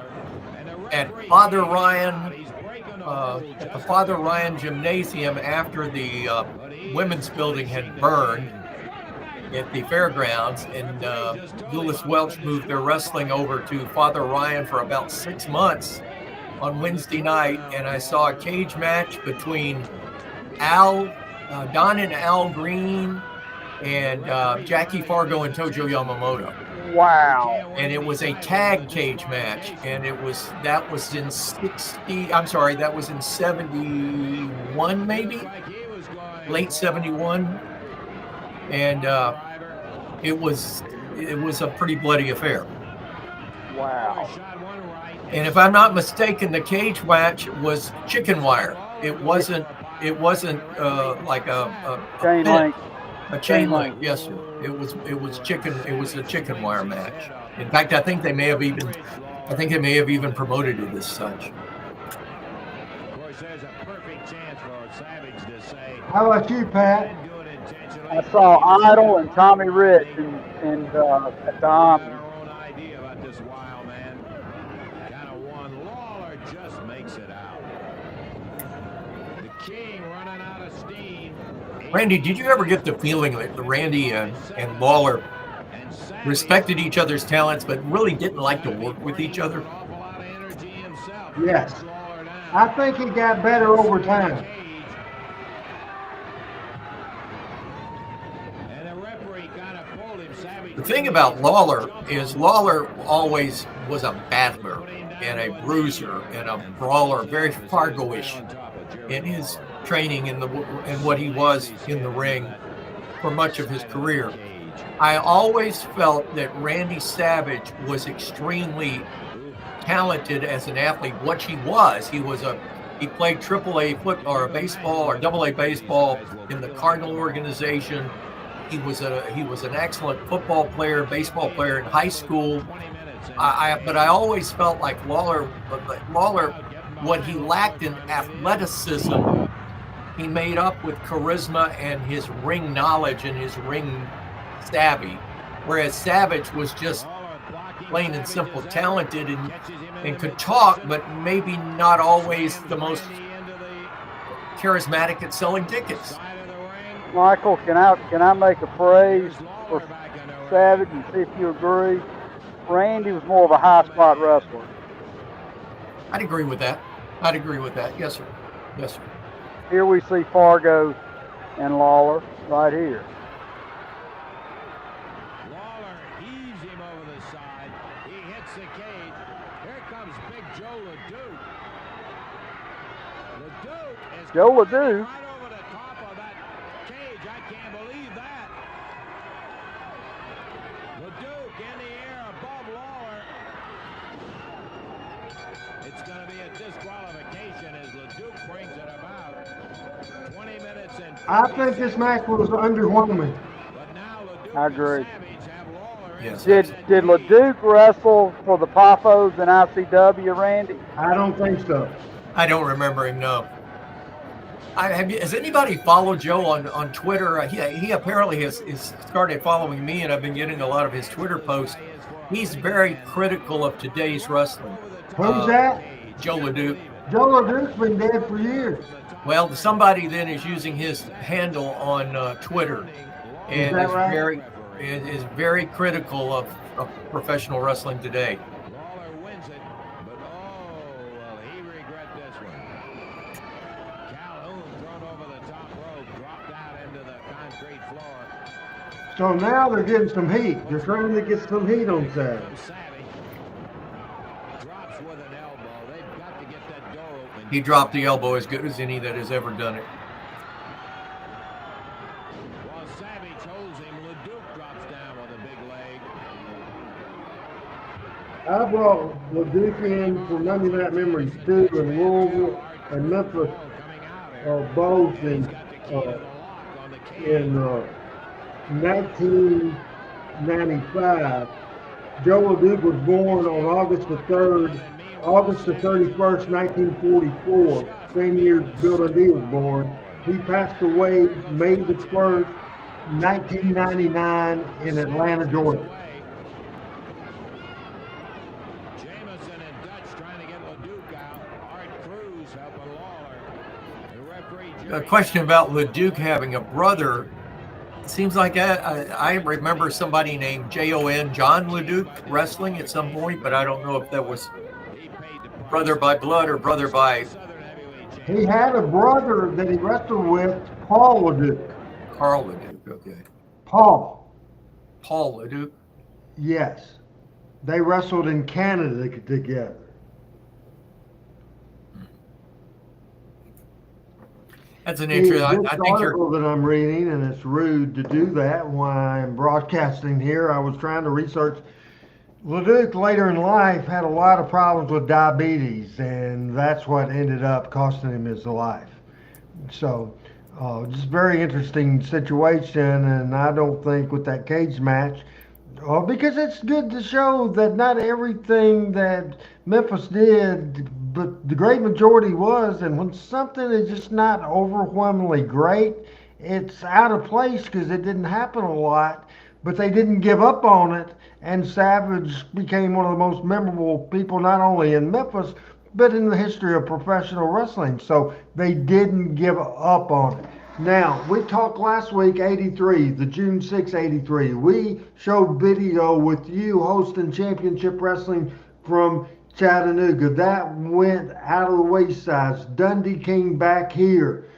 at Father Ryan, at the Father Ryan Gymnasium after the women's building had burned at the fairgrounds, and Lewis Welch moved their wrestling over to Father Ryan for about 6 months on Wednesday night, and I saw a cage match between Don and Al Green and Jackie Fargo and Tojo Yamamoto. Wow. And it was a tag cage match, and that was in 71 maybe, late 71, and it was a pretty bloody affair. Wow. And if I'm not mistaken, the cage match was chicken wire. It wasn't like a Chain link. A chain link, yes, sir. It was chicken. It was a chicken wire match. In fact, I think they may have even promoted it as such. Of course, there's a perfect chance for Savage to say, How about you, Pat? "Didn't do it intentionally." I saw Idol and Tommy Rich and at the Omni. Our own idea about this wild man. Kind of one. Lawler just makes it out. The King running out of steam. Randy, did you ever get the feeling that Randy and Lawler respected each other's talents, but really didn't like to work with each other? Yes. I think it got better over time. The thing about Lawler is Lawler always was a battler and a bruiser and a brawler, very Fargo-ish in his training and what he was in the ring for much of his career. I always felt that Randy Savage was extremely talented as an athlete. What he played AAA football or baseball or AA baseball in the Cardinal organization. He was an excellent football player, baseball player in high school. But I always felt like Lawler, what he lacked in athleticism, he made up with charisma and his ring knowledge and his ring savvy. Whereas Savage was just plain and simple talented and could talk, but maybe not always the most charismatic at selling tickets. Michael, can I make a phrase for Savage and see if you agree? Randy was more of a high spot wrestler. I'd agree with that. Yes, sir. Yes, sir. Here we see Fargo and Lawler right here. Lawler heaves him over the side. He hits the cage. Here comes Big Joe LeDuc. LeDuc is Joe coming LeDuc. right over the top of that cage. I can't believe that. LeDuc in the air above Lawler. It's going to be a disqualification as LeDuc brings it about. 20 minutes and I think this match was underwhelming. but now LeDuc I agree. and Savage have Lawler in Yes. Did LeDuc wrestle for the Poffos in ICW, Randy? I don't think so. I don't remember him, no. Has anybody followed Joe on Twitter? He apparently has started following me, and I've been getting a lot of his Twitter posts. He's very critical of today's wrestling. Who's that? Joe LeDuc. Joe LeDuc's been dead for years. Well, somebody then is using his handle on Twitter, and that right? is very critical of professional wrestling today. Lawler wins it, but will he regret this one? Calhoun thrown over the top rope, dropped out into the concrete floor. So now they're getting some heat. They're trying to get some heat on Savage. Savage drops with an elbow. They've got to get that door open. He dropped the elbow as good as any that has ever done it. While Savage holds him, LeDuc drops down with a big leg. I brought LeDuc in for Monday Night Memories too, in Louisville and Memphis, both in 1995. Joe LeDuc was born on August the 31st, 1944, same year Bill Dundee was born. He passed away May the 1st, 1999 in Atlanta, Georgia. Jamison and Dutch trying to get LeDuc out. Art Cruz helping Lawler. The referee A question about LeDuc having a brother. It seems like I remember somebody named Jon, John LeDuc, wrestling at some point, but I don't know if that was brother by blood or brother by He had a brother that he wrestled with, Paul LeDuc. Carl LeDuc. Okay. Paul. Paul LeDuc. Yes. They wrestled in Canada together. That's an interesting. This I think article that I'm reading, and it's rude to do that while I'm broadcasting here. I was trying to research. LeDuc later in life had a lot of problems with diabetes, and that's what ended up costing him his life. So, just very interesting situation, and I don't think with that cage match, because it's good to show that not everything that Memphis did, but the great majority was, and when something is just not overwhelmingly great, it's out of place because it didn't happen a lot, but they didn't give up on it, and Savage became one of the most memorable people not only in Memphis, but in the history of professional wrestling. So they didn't give up on it. Now, we talked last week, 83, the June 6, 83. We showed video with you hosting Championship Wrestling from Chattanooga. That went out of the wayside. Dundee came back here.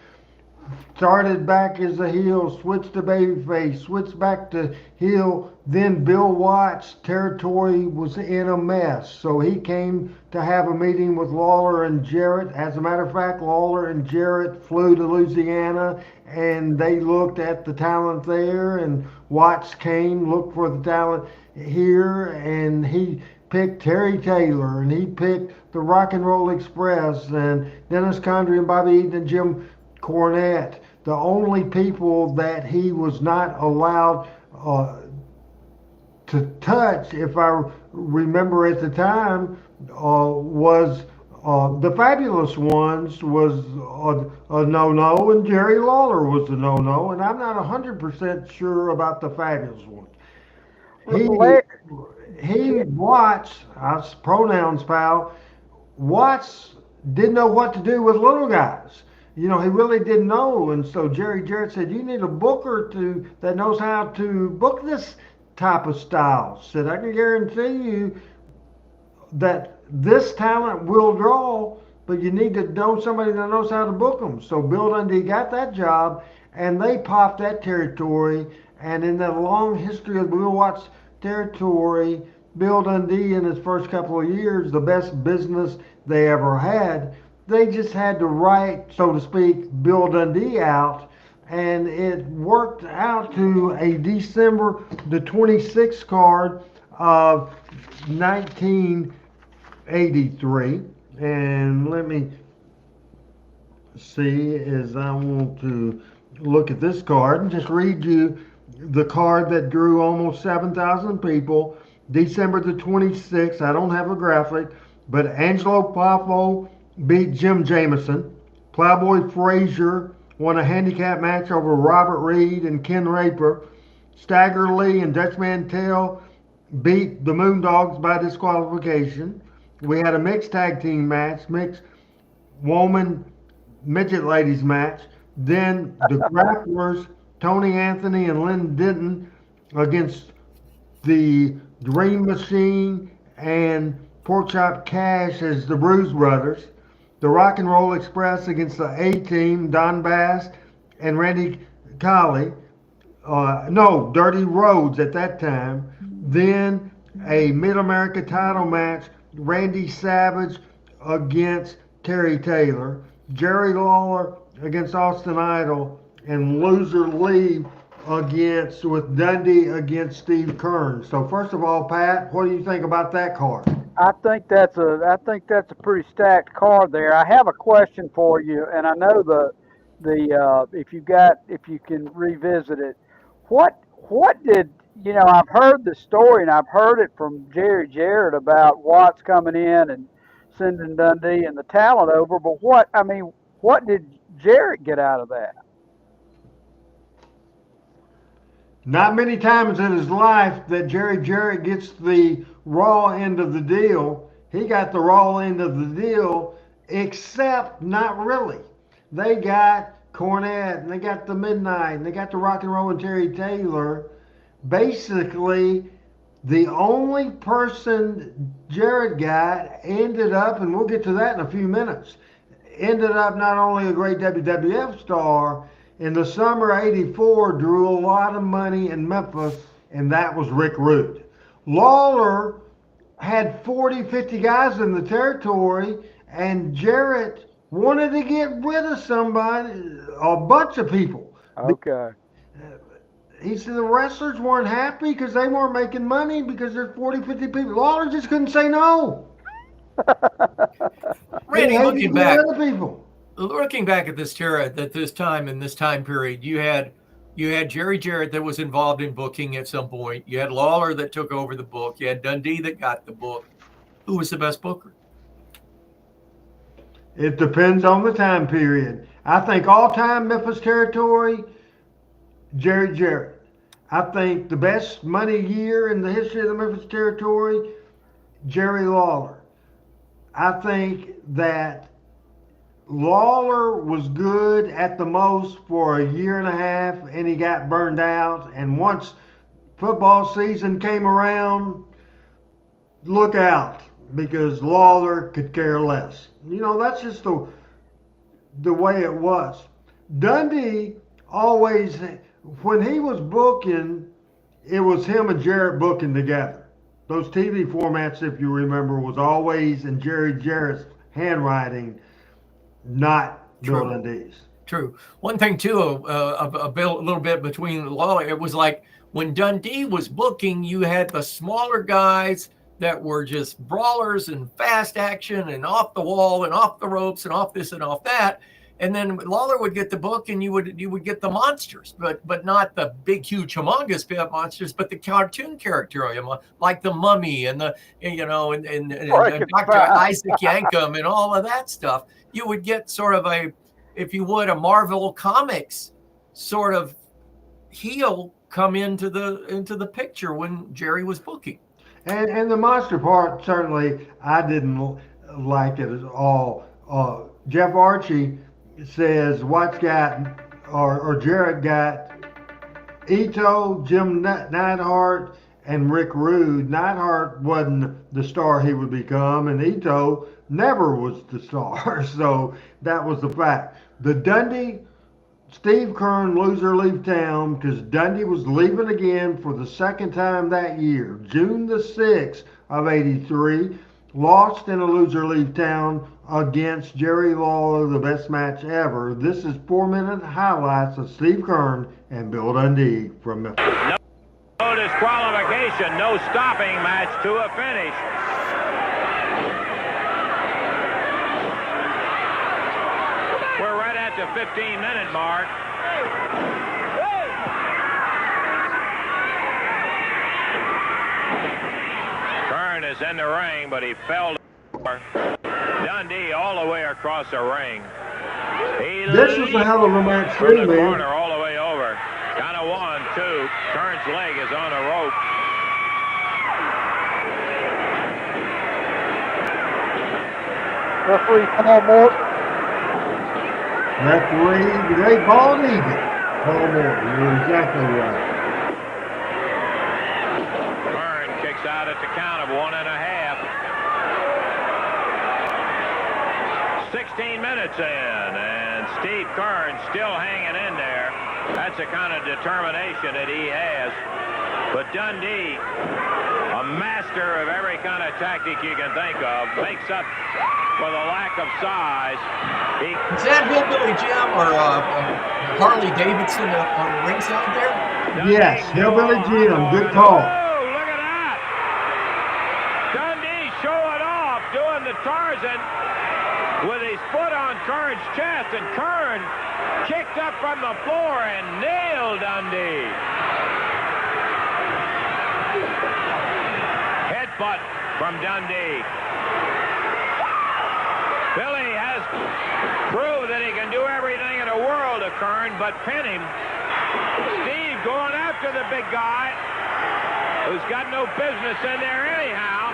Started back as a heel, switched to babyface, switched back to heel. Then Bill Watts' territory was in a mess. So he came to have a meeting with Lawler and Jarrett. As a matter of fact, Lawler and Jarrett flew to Louisiana and they looked at the talent there. And Watts came, looked for the talent here, and he picked Terry Taylor and he picked the Rock and Roll Express and Dennis Condrey and Bobby Eaton and Jim Cornette. The only people that he was not allowed to touch, if I remember at the time, was the Fabulous Ones was a no-no, and Jerry Lawler was a no-no, and I'm not 100% sure about the Fabulous Ones. he Watts, us pronouns pal, Watts didn't know what to do with little guys. He really didn't know, and so Jerry Jarrett said, "You need a booker that knows how to book this type of style." Said, "I can guarantee you that this talent will draw, but you need to know somebody that knows how to book them." So Bill Dundee got that job, and they popped that territory. And in that long history of Bill Watts territory, Bill Dundee in his first couple of years, the best business they ever had, they just had to write, so to speak, Bill Dundee out. And it worked out to a December the 26th card of 1983. And let me see, as I want to look at this card and just read you the card that drew almost 7,000 people. December the 26th, I don't have a graphic, but Angelo Poffo beat Jim Jamison. Plowboy Frazier won a handicap match over Robert Reed and Ken Raper. Stagger Lee and Dutch Mantell beat the Moondogs by disqualification. We had a mixed tag team match, mixed woman midget ladies match. Then the Grapplers, Tony Anthony and Lynn Denton against the Dream Machine and Porkchop Cash as the Bruise Brothers. The Rock and Roll Express against the A-Team, Don Bass and Randy Colley. Dirty Rhodes at that time. Then a Mid-America title match, Randy Savage against Terry Taylor. Jerry Lawler against Austin Idol, and Loser Lee with Dundee against Steve Kearns. So first of all, Pat, what do you think about that card? I think that's a pretty stacked card there. I have a question for you, and I know if you can revisit it. What did I've heard the story, and I've heard it from Jerry Jarrett about Watts coming in and sending Dundee and the talent over, but what did Jarrett get out of that? Not many times in his life that Jerry Jarrett gets the raw end of the deal. He got the raw end of the deal, except not really. They got Cornette, and they got the Midnight, and they got the Rock and Roll and Terry Taylor. Basically, the only person Jarrett got ended up, and we'll get to that in a few minutes, ended up not only a great WWF star, in the summer of '84 drew a lot of money in Memphis, and that was Rick Rude. Lawler had 40, 50 guys in the territory, and Jarrett wanted to get rid of somebody, a bunch of people. Okay. He said the wrestlers weren't happy because they weren't making money because there's 40, 50 people. Lawler just couldn't say no. Randy, looking back at this time in this time period, you had Jerry Jarrett that was involved in booking at some point. You had Lawler that took over the book. You had Dundee that got the book. Who was the best booker? It depends on the time period. I think all-time Memphis territory, Jerry Jarrett. I think the best money year in the history of the Memphis territory, Jerry Lawler. I think that Lawler was good at the most for a year and a half, and he got burned out. And once football season came around, look out, because Lawler could care less. That's just the way it was. Dundee always, when he was booking, it was him and Jarrett booking together. Those TV formats, if you remember, was always in Jerry Jarrett's handwriting, not Bill Dundee's. True. One thing too, a little bit between Lawler, it was like when Dundee was booking, you had the smaller guys that were just brawlers and fast action and off the wall and off the ropes and off this and off that. And then Lawler would get the book, and you would get the monsters, but not the big, huge, humongous monsters, but the cartoon character, like the Mummy and and Dr. Isaac Yankem and all of that stuff. You would get sort of a Marvel Comics sort of heel come into the picture when Jerry was booking. And the monster part, certainly, I didn't like it at all. Jeff Archie says Watts got, or Jarrett got Ito, Jim Neidhart, and Rick Rude. Neidhart wasn't the star he would become, and Ito never was the star. So that was the fact. The Dundee, Steve Kern loser leave town because Dundee was leaving again for the second time that year. June the 6th of 83, lost in a loser leave town against Jerry Lawler, the best match ever. This is 4-minute highlights of Steve Kern and Bill Dundee from Memphis. No disqualification, no stopping match to a finish. We're right at the 15-minute mark. Kern is in the ring, but he fell. Dundee all the way across the ring. This is a hell of a match from too, the man. corner all the way over. Kind of 1, 2. Kern's leg is on a rope. Referee Paul Morton. Referee, the great bald eagle. Paul Morton, you're exactly right. Kern kicks out at the count of 1.5. 16 minutes in, and Steve Kern still hanging in there. That's the kind of determination that he has. But Dundee, a master of every kind of tactic you can think of, makes up for the lack of size. Is that Hillbilly Jim or Harley Davidson on the ringside there? Yes, Hillbilly Jim, good call. Oh, look at that! Dundee showing off, doing the Tarzan with his foot on Kern's chest, and Kern kicked up from the floor and nailed Dundee. Headbutt from Dundee. Billy has proved that he can do everything in the world to Kern, but pin him. Steve going after the big guy, who's got no business in there anyhow.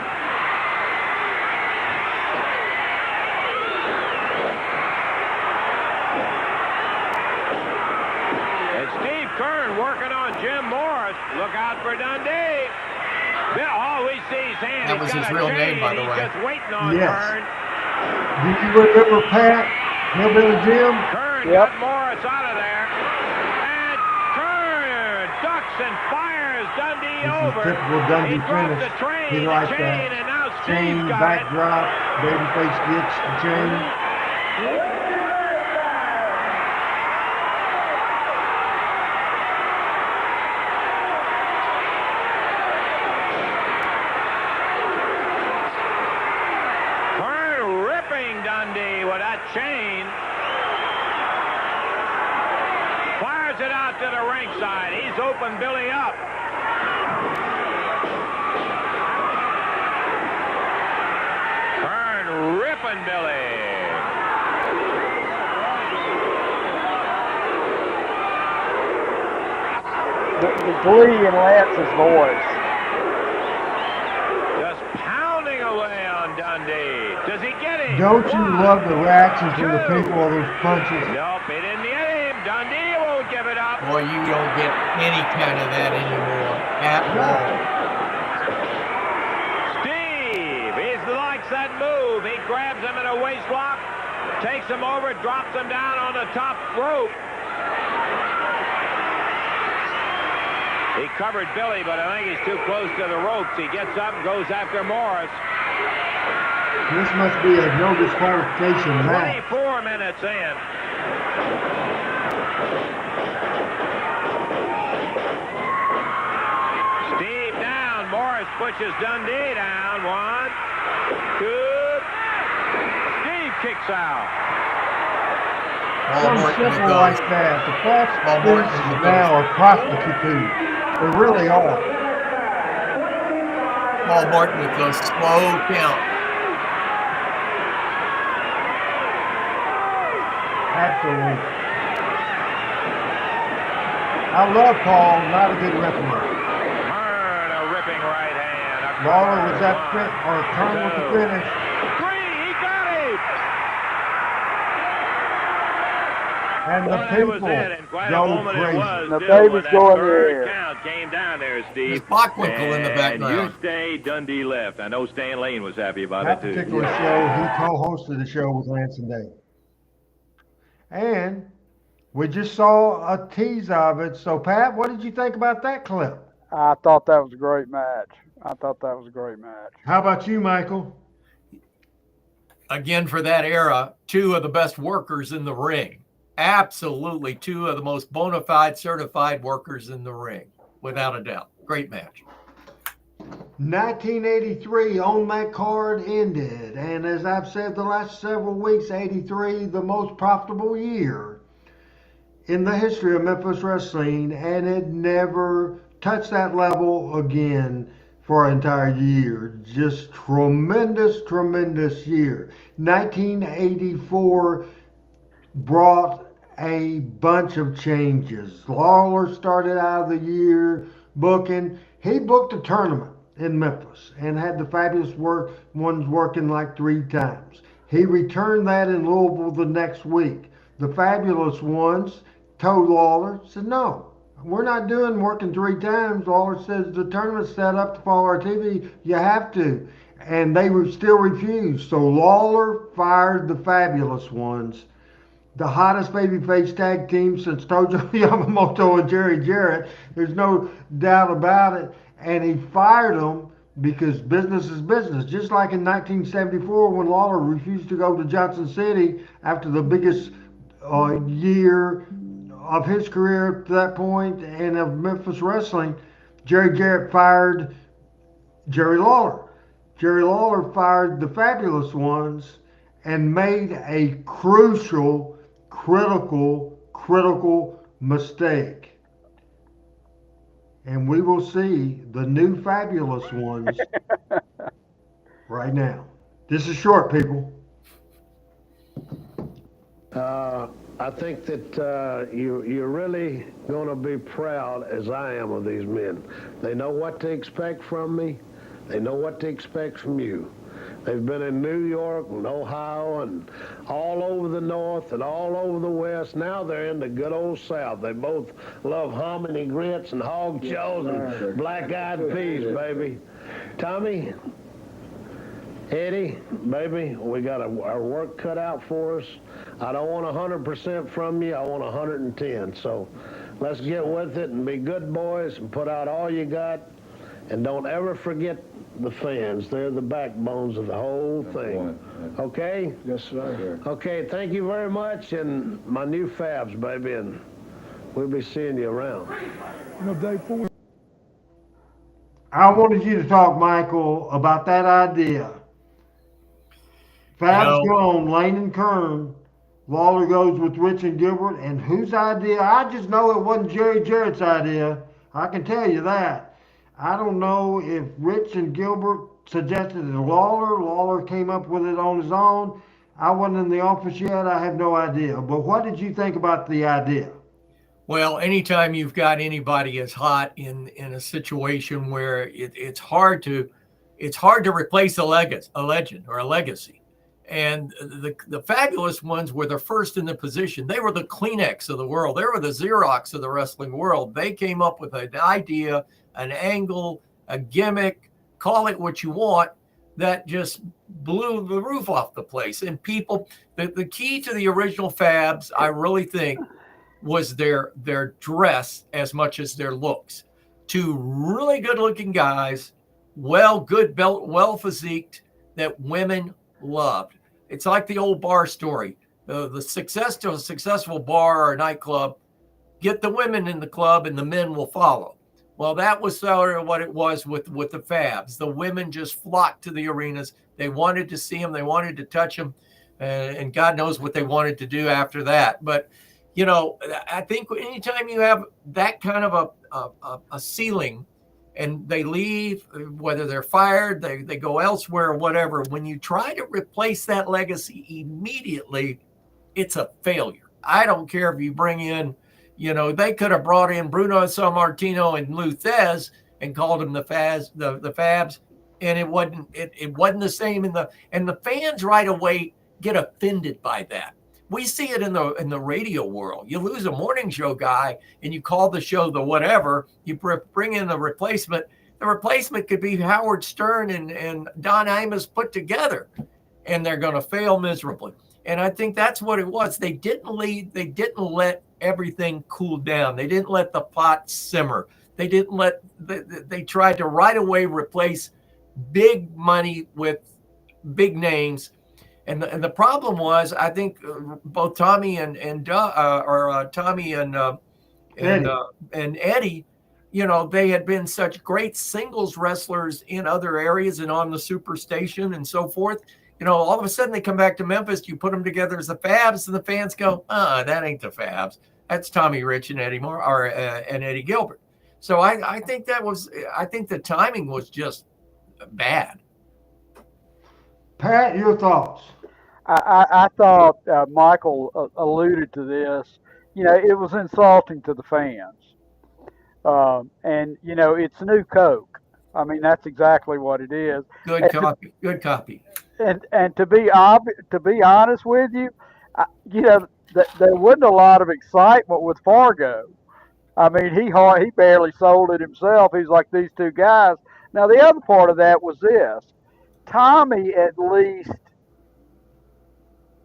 And Steve Kern working on Jim Morris. Look out for Dundee. Oh, we see his hand. That was his real name, by the way. He's just waiting on Yes. Kern. Do you remember Pat, Hillbilly Jim? Kern Yep. got Morris out of there. And Kern ducks and fires Dundee This is over. typical Dundee He dropped finish. the train, He the liked chain, that. and now Chain, Steve's got it. backdrop, babyface gets the chain. Kern ripping Dundee with that chain. Fires it out to the ringside. He's opened Billy up. Kern ripping Billy. The glee in Lance's voice. Just pounding away on Dundee. Does he get him? Don't you love the reactions from the people of those punches? Nope, he didn't get him. Dundee won't give it up. Boy, you don't get any kind of that anymore at all. Steve, he likes that move. He grabs him in a waist lock, takes him over, drops him down on the top rope. He covered Billy, but I think he's too close to the ropes. He gets up and goes after Morris. This must be a no disqualification match. 24 minutes in. Steve down. Morris pushes Dundee down. 1, 2. Steve kicks out. Paul Something Morton simple goes. like that. The false Paul Morton finishes goes. now are prostitutes. They really are. Paul Morton with the slow count. Absolutely. I love Paul, not a good referee. Hearn, a ripping right hand. Lawler was at Kern with the finish. Three, he got it! And the Well, that people was it, and quite a go moment it crazy. was. The too, baby's when that going third there. count came down there, Steve. There's Bockwinkel in the And background. you stayed, Dundee left. I know Stan Lane was happy about That it, too. particular show, he co-hosted the show with Lance and Dave. And we just saw a tease of it. So, Pat, what did you think about that clip? I thought that was a great match. How about you, Michael? Again, for that era, two of the best workers in the ring. Absolutely, two of the most bona fide certified workers in the ring, without a doubt. Great match. 1983 on that card ended, and as I've said the last several weeks, 83, the most profitable year in the history of Memphis wrestling, and it never touched that level again for an entire year. Just tremendous, tremendous year. 1984 brought a bunch of changes. Lawler started out of the year booking. He booked a tournament in Memphis and had the Fabulous ones working like 3 times. He returned that in Louisville the next week. The Fabulous ones told Lawler, said, no, we're not doing working 3 times. Lawler says the tournament's set up to follow our TV. You have to. And they still refused. So Lawler fired the Fabulous ones, the hottest babyface tag team since Tojo Yamamoto and Jerry Jarrett. There's no doubt about it. And he fired them because business is business. Just like in 1974 when Lawler refused to go to Johnson City after the biggest year of his career to that point and of Memphis wrestling, Jerry Jarrett fired Jerry Lawler. Jerry Lawler fired the Fabulous ones and made a crucial, critical mistake. And we will see the new Fabulous ones right now. This is short, people. I think that you're really going to be proud, as I am, of these men. They know what to expect from me. They know what to expect from you. They've been in New York and Ohio and all over the North and all over the West. Now they're in the good old South. They both love hominy grits and hog jaws and black-eyed peas, baby. Tommy, Eddie, baby, we got our work cut out for us. I don't want 100% from you. I want 110. So let's get with it and be good boys and put out all you got. And don't ever forget the fans. They're the backbones of the whole thing. Okay? Yes, sir. Okay, thank you very much. And my new Fabs, baby, and we'll be seeing you around. I wanted you to talk, Michael, about that idea. Fab's gone, Lane and Kern. Lawler goes with Rich and Gilbert. And whose idea? I just know it wasn't Jerry Jarrett's idea. I can tell you that. I don't know if Rich and Gilbert suggested it to Lawler. Lawler came up with it on his own. I wasn't in the office yet. I have no idea. But what did you think about the idea? Well, anytime you've got anybody as hot in a situation where it's hard to replace a legend or a legacy. And the Fabulous ones were the first in the position. They were the Kleenex of the world. They were the Xerox of the wrestling world. They came up with an idea, an angle, a gimmick, call it what you want, that just blew the roof off the place. And people, the key to the original Fabs, I really think, was their dress as much as their looks. Two really good-looking guys, good built, well physiqued, that women loved. It's like the old bar story. The success to a successful bar or nightclub, get the women in the club and the men will follow. Well, that was sort of what it was with the Fabs. The women just flocked to the arenas. They wanted to see them. They wanted to touch them. And God knows what they wanted to do after that. But, you know, I think anytime you have that kind of a ceiling and they leave, whether they're fired, they go elsewhere or whatever, when you try to replace that legacy immediately, it's a failure. I don't care if you bring in, You know, they could have brought in Bruno Sammartino and Lou Thez and called them the Fabs, and it wasn't the same. And the fans right away get offended by that. We see it in the radio world. You lose a morning show guy and you call the show the whatever. You bring in a replacement. The replacement could be Howard Stern and Don Imus put together, and they're going to fail miserably. And I think that's what it was. They didn't let everything cool down. They didn't let the pot simmer. They tried to right away replace big money with big names. And the problem was, I think both Tommy and Eddie, you know, they had been such great singles wrestlers in other areas and on the Superstation and so forth. You know, all of a sudden they come back to Memphis. You put them together as the Fabs, and the fans go, that ain't the Fabs. That's Tommy Rich and Eddie Moore and Eddie Gilbert. So I think the timing was just bad. Pat, your thoughts? I thought Michael alluded to this. You know, it was insulting to the fans. And, you know, it's new Coke. I mean, that's exactly what it is. Good copy. And to be honest with you, you know, there wasn't a lot of excitement with Fargo. I mean, he barely sold it himself. He's like these two guys. Now, the other part of that was this. Tommy, at least,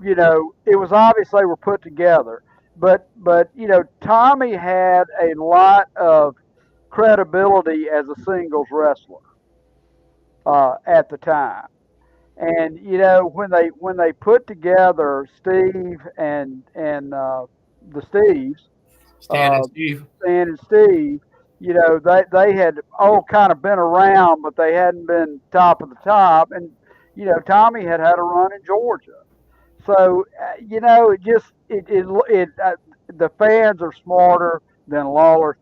you know, it was obvious they were put together. But you know, Tommy had a lot of credibility as a singles wrestler at the time. And you know, when they put together Steve and the Steves, Stan and Steve, you know, they had all kind of been around, but they hadn't been top of the top. And you know, Tommy had a run in Georgia, so you know, the fans are smarter than Lawler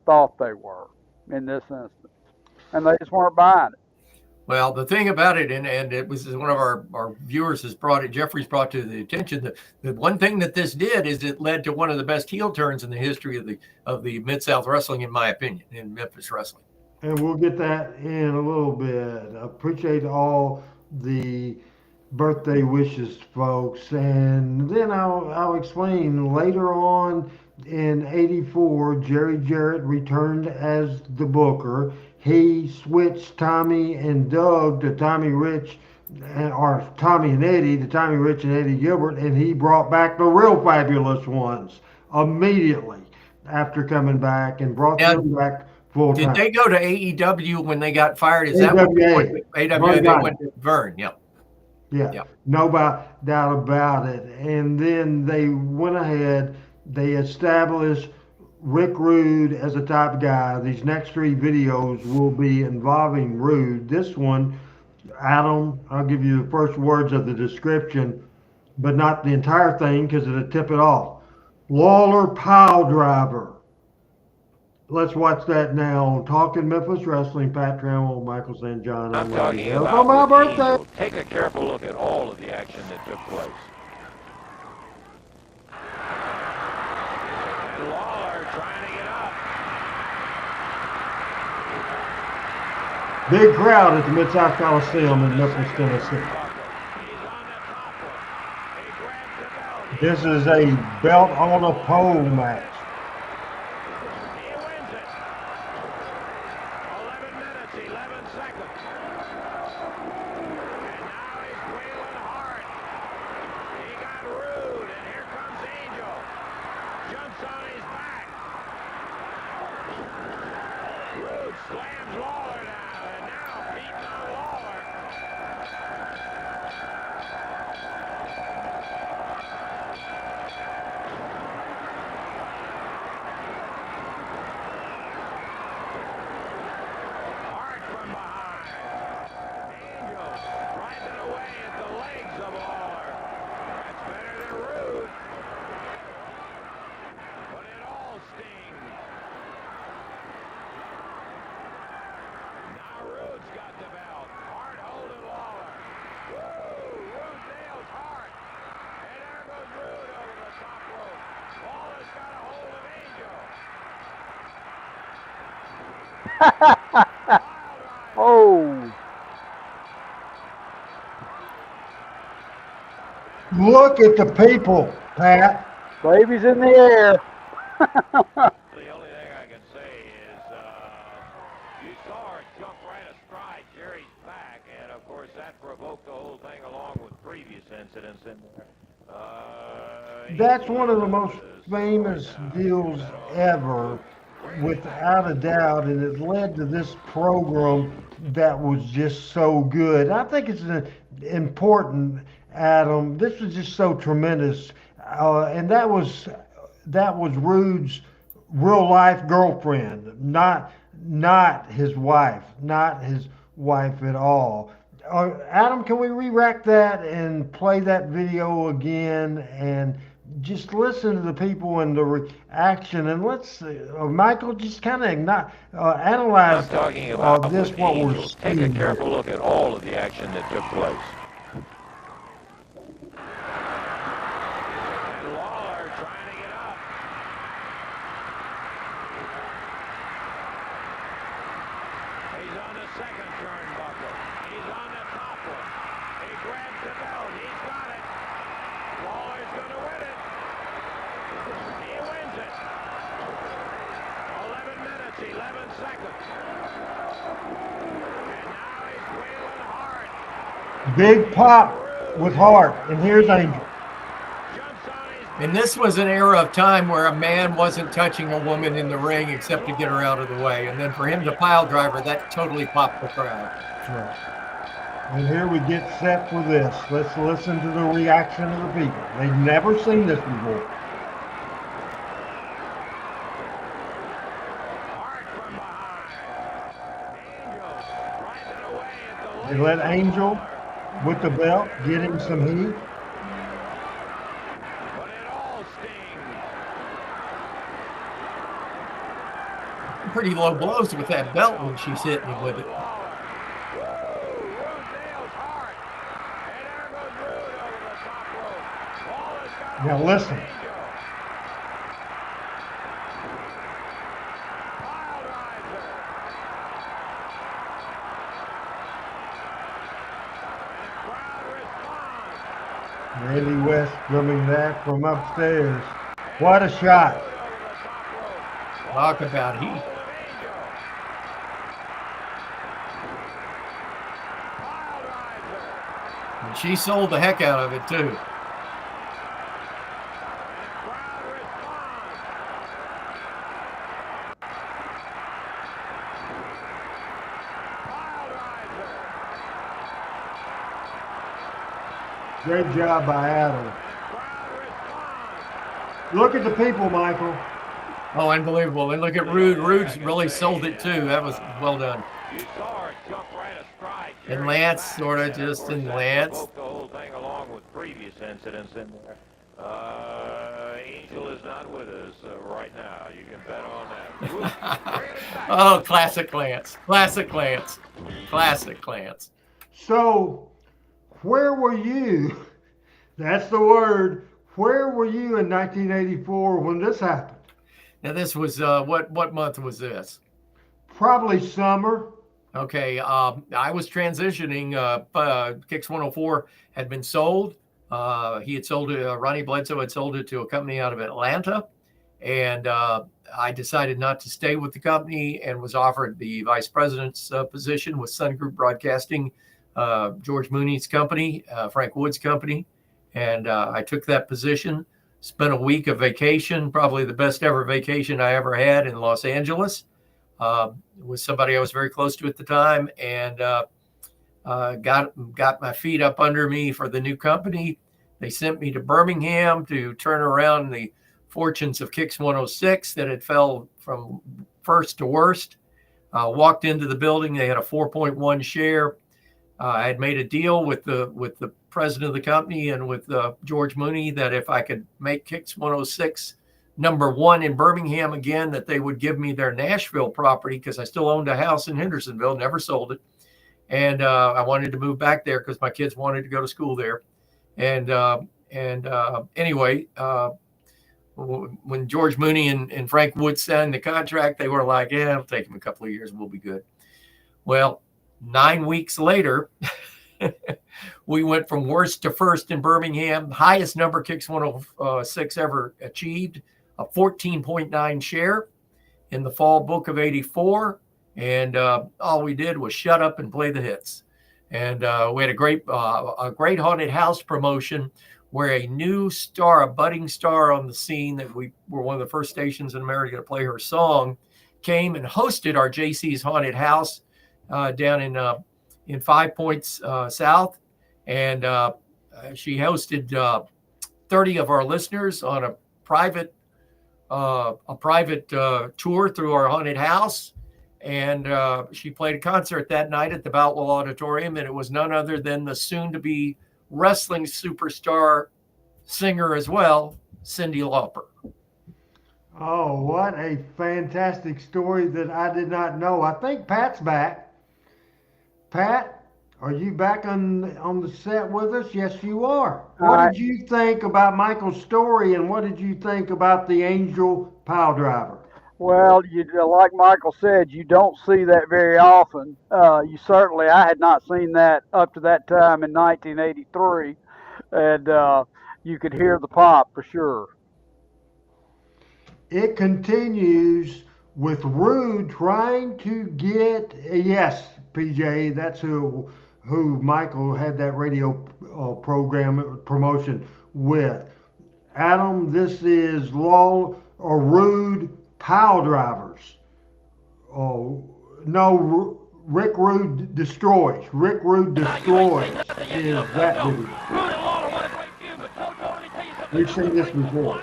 thought they were in this instance, and they just weren't buying it. Well, the thing about it, and it was one of our viewers Jeffrey's brought to the attention, that the one thing that this did is it led to one of the best heel turns in the history of the Mid-South wrestling, in my opinion, in Memphis wrestling. And we'll get that in a little bit. I appreciate all the birthday wishes, folks. And then I'll explain later on. In '84, Jerry Jarrett returned as the booker. He switched Tommy and Doug to Tommy Rich, or Tommy and Eddie to Tommy Rich and Eddie Gilbert, and he brought back the real fabulous ones immediately after coming back and brought them back full time. Did they go to AEW when they got fired? Is that what AWA? They went to Vern, yeah. Yeah, no doubt about it. And then they went ahead, they established Rick Rude as a top guy. These next three videos will be involving Rude. This one, Adam, I'll give you the first words of the description, but not the entire thing because it'll tip it off. Lawler pile driver. Let's watch that now on Talking Memphis Wrestling. Pat Trammell, Michael St. John. I'm talking on about my birthday. Take a careful look at all of the action that took place. Lawler trying to get up. Big crowd at the Mid-South Coliseum in Memphis, Tennessee. This is a belt on a pole match. He wins it. 11 minutes, 11 seconds. And now he's wheeling hard. He got Rude, and here comes Angel. Jumps on his back. Rude slams Lawler down, and now beating on Lawler. Hard from behind. Angel grinding away at the legs of Lawler. That's better than Rude. But it all stings. Oh, Look at the people, Pat. baby's in the air. The only thing I can say is you saw her jump right astride Jerry's back, and of course that provoked the whole thing along with previous incidents in there. That's one of the most famous deals ever, without a doubt, and it led to this program that was just so good. I think it's important, Adam. This was just so tremendous, and that was Rude's real life girlfriend, not his wife, at all. Adam, can we re-rack that and play that video again and just listen to the people and the reaction, and let's Michael, just kind of analyze I'm talking about this with what we're Angels. Take a seeing. careful look at all of the action that took place. And Lawler trying to get up. He's on the second turnbuckle. He's on the top one. He grabs the belt. He's got it. Lawler's going to win it. He wins it. 11 minutes, 11 seconds. And now he's wheeling hard. Big pop with Hart, and here's Angel. Jumps on his And this was an era of time where a man wasn't touching a woman in the ring except to get her out of the way. And then for him to pile driver, that totally popped the crowd. And here we get set for this. Let's listen to the reaction of the people. They've never seen this before. Hart from behind. Angel grinding away at the They let Angel with the belt get him some heat. But it all stings. Pretty low blows with that belt when she's hitting him with it. Rude nails Hart. And there goes Rude over the top rope. Lawler's got Now listen. Angel. Pile driver. And the crowd responds. Randy West drumming that from upstairs. What a shot. Over the top rope. Talk about heat. Hold of Angel. Pile driver. And she sold the heck out of it, too. And the crowd responds. Pile driver. Great job by Adam. Crowd responds. Look at the people, Michael. Oh, unbelievable. And look at Rude. Rude's really sold it, too. That was well done. You saw her jump right astride. And Jerry's Lance back, sort of and just course in that Lance. provoked the whole thing along with previous incidents in there. Angel is not with us right now. You can bet on that. Whoop, bring it back. Oh, classic Lance. Classic Lance. Classic Lance. So, where were you? That's the word. Where were you in 1984 when this happened? Now, this was, what month was this? Probably summer. Okay, I was transitioning. Kicks 104 had been sold. He had sold it. Ronnie Bledsoe had sold it to a company out of Atlanta, and I decided not to stay with the company and was offered the vice president's position with Sun Group Broadcasting, George Mooney's company, Frank Wood's company, and I took that position. Spent a week of vacation, probably the best ever vacation I ever had in Los Angeles. With somebody I was very close to at the time, and got my feet up under me for the new company. They sent me to Birmingham to turn around the fortunes of Kicks 106 that had fell from first to worst. Walked into the building. They had a 4.1 share. I had made a deal with the president of the company and with George Mooney that if I could make Kicks 106 #1 in Birmingham again, that they would give me their Nashville property because I still owned a house in Hendersonville, never sold it. And I wanted to move back there because my kids wanted to go to school there. And anyway, when George Mooney and Frank Wood signed the contract, they were like, yeah, it'll take him a couple of years. We'll be good. Well, 9 weeks later, we went from worst to first in Birmingham, highest number Kicks 106 ever achieved, a 14.9 share in the fall book of 84. And all we did was shut up and play the hits. And we had a great haunted house promotion where a new star, a budding star on the scene that we were one of the first stations in America to play her song, came and hosted our JC's Haunted House down in 5 Points South. And she hosted 30 of our listeners on a private tour through our haunted house. And she played a concert that night at the Boutwell Auditorium, and it was none other than the soon-to-be wrestling superstar singer as well, Cyndi Lauper. Oh, what a fantastic story that I did not know. I think Pat's back. Pat, are you back on the set with us? Yes, you are. What did you think about Michael's story, and what did you think about the Angel pile driver? Well, like Michael said, you don't see that very often. I had not seen that up to that time in 1983, and you could hear the pop for sure. It continues with Rude trying to get, yes, PJ, that's who Michael had that radio program promotion with. Adam, this is Rude pile drivers. Oh, no, Rick Rude destroys. Rick Rude destroys is that video. We've seen this before.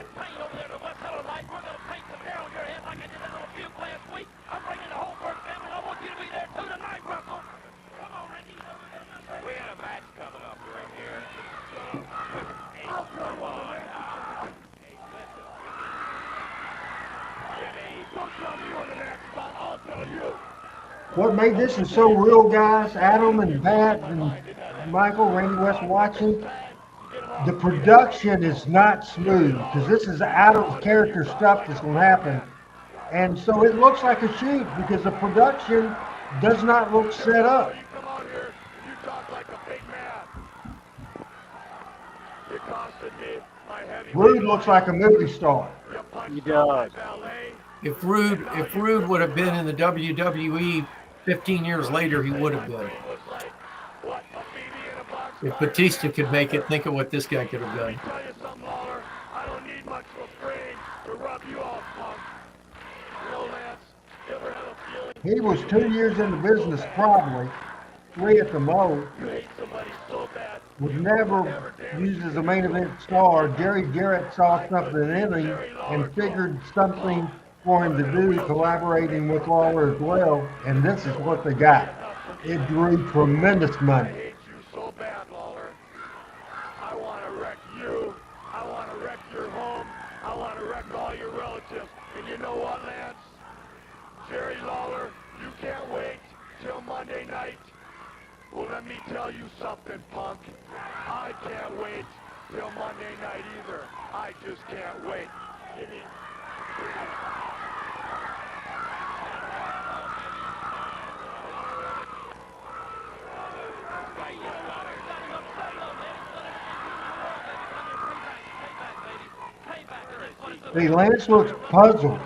What made this is so real, guys, Adam and Pat and Michael, Randy West watching, the production is not smooth because this is out of character stuff that's going to happen. And so it looks like a shoot because the production does not look set up. Rude looks like a movie star. He does. If Rude would have been in the WWE 15 years later, he would have been. If Batista could make it, think of what this guy could have done. He was 2 years in the business, probably 3 at the most. Was never used as a main event star. Jerry Jarrett saw something in him and figured something for him to do, collaborating with Lawler as well, and this is what they got. It drew tremendous money. I want to wreck you. I want to wreck your home. I want to wreck all your relatives. And you know what, Lance? Jerry Lawler, you can't wait till Monday night. Well, let me tell you something, punk. I can't wait till Monday night either. I just can't wait. See, Lance looks puzzled.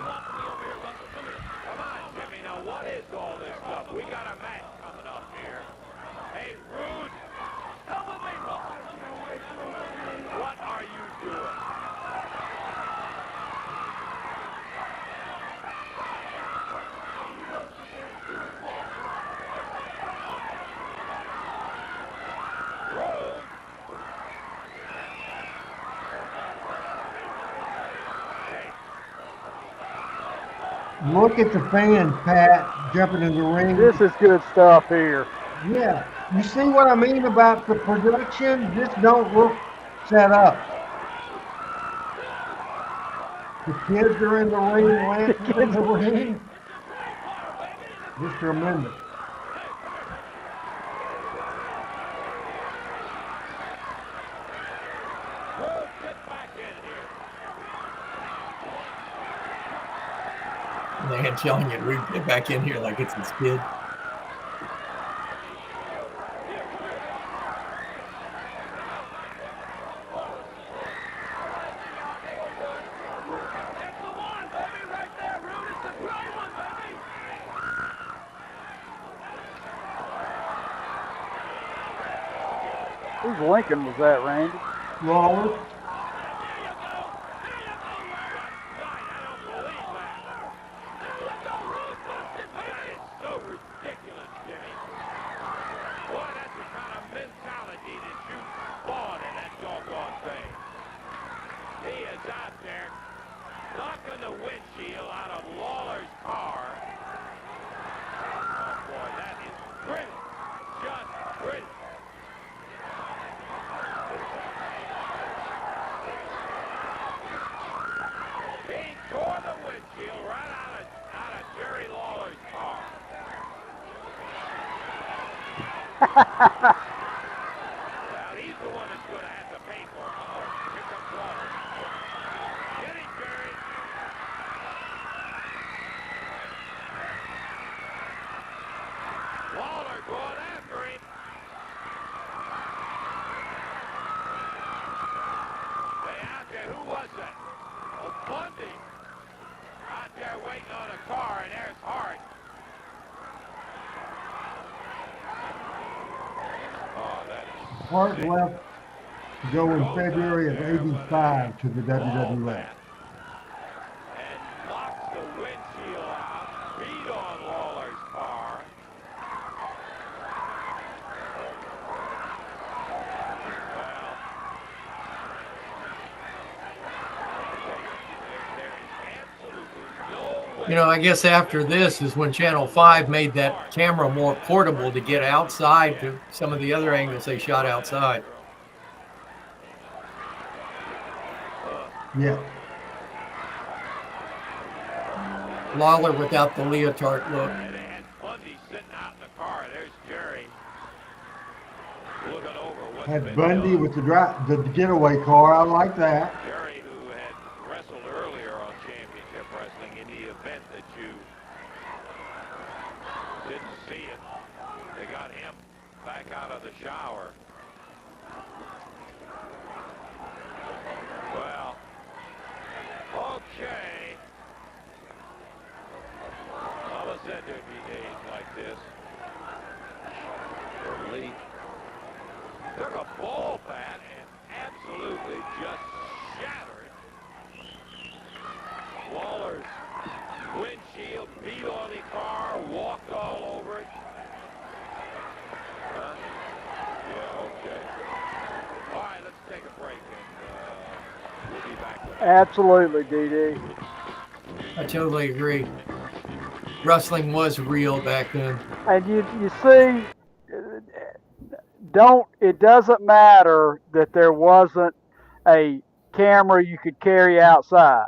Look at the fans, Pat, jumping in the ring. This is good stuff here. Yeah. You see what I mean about the production? This don't look set up. The kids are in the ring, Lance is in the ring. Just tremendous. I'm telling you, we get back in here like it's his kid. Whose Lincoln was that, Randy? Lawler. Hart left to go in February of '85 to the WWF. You know, I guess after this is when Channel 5 made that camera more portable to get outside to some of the other angles they shot outside. Yeah. Lawler without the leotard look. Had Bundy with the getaway car. I like that. Jerry, who had wrestled earlier on Championship Wrestling, in the event that you didn't see it, they got him back out of the shower. Well, okay. Mama said there'd be days like this. Lee took a ball bat and absolutely just shattered Lawler's windshield, beat on the car, walked all over it. Yeah, okay. All right, let's take a break and we'll be back with Absolutely, DD. I totally agree. Wrestling was real back then. And you see, it doesn't matter that there wasn't a camera you could carry outside.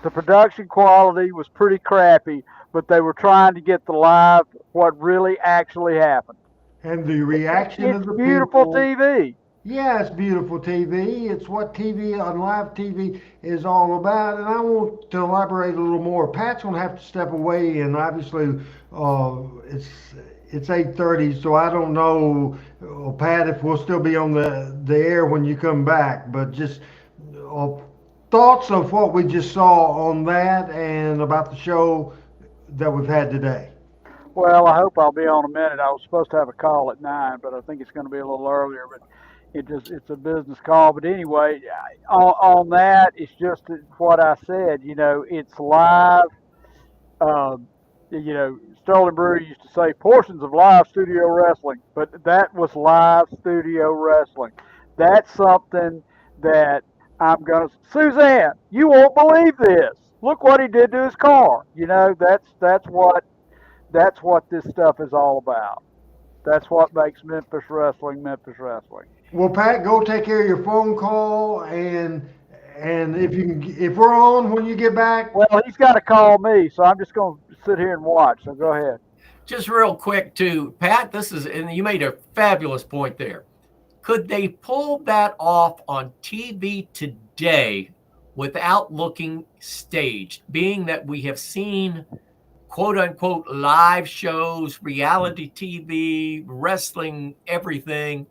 The production quality was pretty crappy, but they were trying to get the live, what really actually happened. And the reaction It's of the beautiful people. TV. Yeah, it's beautiful TV. It's what TV on live TV is all about. And I want to elaborate a little more. Pat's gonna have to step away, and obviously, it's 8:30, so I don't know, Pat, if we'll still be on the air when you come back. But just thoughts of what we just saw on that and about the show that we've had today. Well, I hope I'll be on a minute. I was supposed to have a call at 9, but I think it's going to be a little earlier. But it's a business call. But anyway, on that, it's just what I said. You know, it's live. You know, Sterling Brewer used to say portions of live studio wrestling, but that was live studio wrestling. That's something that I'm going to, Suzanne, you won't believe this. Look what he did to his car. You know, that's what this stuff is all about. That's what makes Memphis wrestling Memphis wrestling. Well, Pat, go take care of your phone call, and if we're on when you get back. Well, he's got to call me, so I'm just going to sit here and watch. So go ahead. Just real quick, too, Pat, and you made a fabulous point there. Could they pull that off on TV today without looking staged, being that we have seen quote unquote live shows, reality TV, wrestling, everything.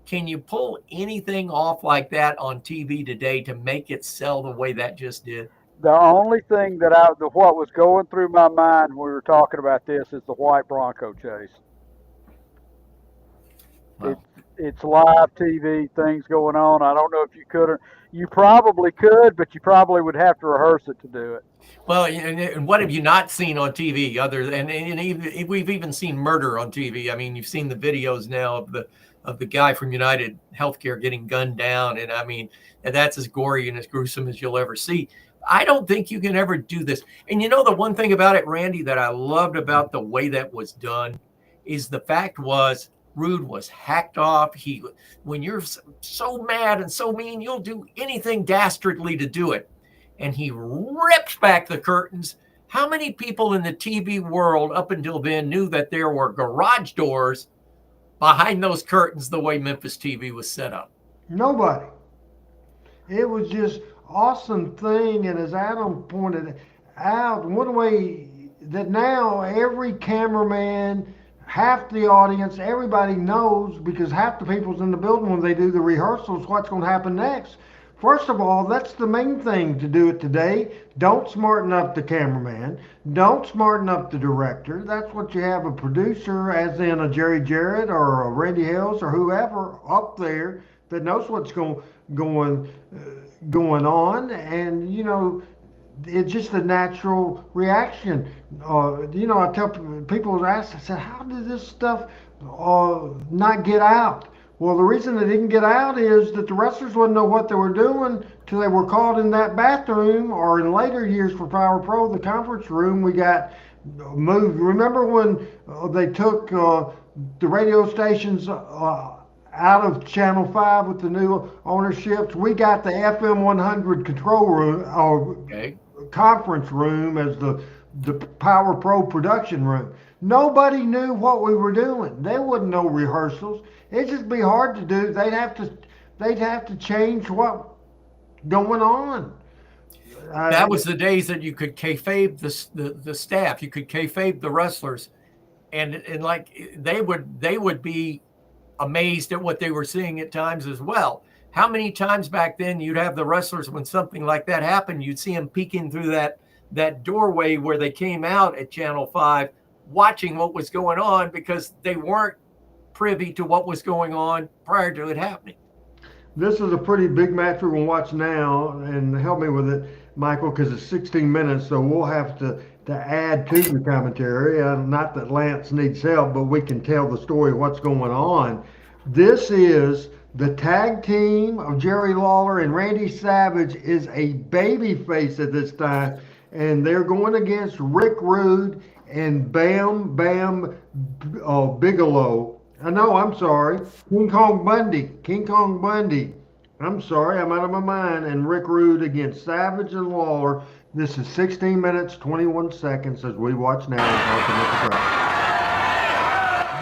Can you pull anything off like that on TV today to make it sell the way that just did? The only thing what was going through my mind when we were talking about this is the white Bronco chase. Wow. It's live TV, things going on. I don't know if you could or you probably could, but you probably would have to rehearse it to do it. Well, and what have you not seen on TV other than, and even, we've even seen murder on TV. I mean, you've seen the videos now of the guy from United Healthcare getting gunned down. And I mean, and that's as gory and as gruesome as you'll ever see. I don't think you can ever do this. And you know, the one thing about it, Randy, that I loved about the way that was done is the fact was Rude was hacked off. When you're so mad and so mean, you'll do anything dastardly to do it. And he rips back the curtains. How many people in the TV world up until then knew that there were garage doors behind those curtains the way Memphis TV was set up? Nobody. It was just awesome thing, and as Adam pointed out, one way that now every cameraman, half the audience, everybody knows, because half the people's in the building when they do the rehearsals, what's going to happen next. First of all, that's the main thing to do it today. Don't smarten up the cameraman. Don't smarten up the director. That's what you have a producer, as in a Jerry Jarrett or a Randy Hales or whoever up there that knows what's going on. And, you know, it's just a natural reaction. You know, I tell people, I said, how did this stuff not get out? Well, the reason it didn't get out is that the wrestlers wouldn't know what they were doing till they were caught in that bathroom, or in later years for Power Pro, the conference room, we got moved. Remember when they took the radio stations out of Channel 5 with the new ownerships? We got the FM 100 control room, conference room as the Power Pro production room. Nobody knew what we were doing. There wasn't no rehearsals. It'd just be hard to do. They'd have to change what going on. That was the days that you could kayfabe the staff. You could kayfabe the wrestlers, and like they would be amazed at what they were seeing at times as well. How many times back then you'd have the wrestlers, when something like that happened, you'd see them peeking through that doorway where they came out at Channel 5, watching what was going on, because they weren't privy to what was going on prior to it happening. This is a pretty big match we're going to watch now, and help me with it, Michael, because it's 16 minutes, so we'll have to add to the commentary. Not that Lance needs help, but we can tell the story of what's going on. This is the tag team of Jerry Lawler and Randy Savage is a baby face at this time, and they're going against Rick Rude and Bam Bam Bigelow. I'm sorry. King Kong Bundy. I'm sorry, I'm out of my mind. And Rick Rude against Savage and Lawler. This is 16 minutes, 21 seconds as we watch now and talk about the crowd.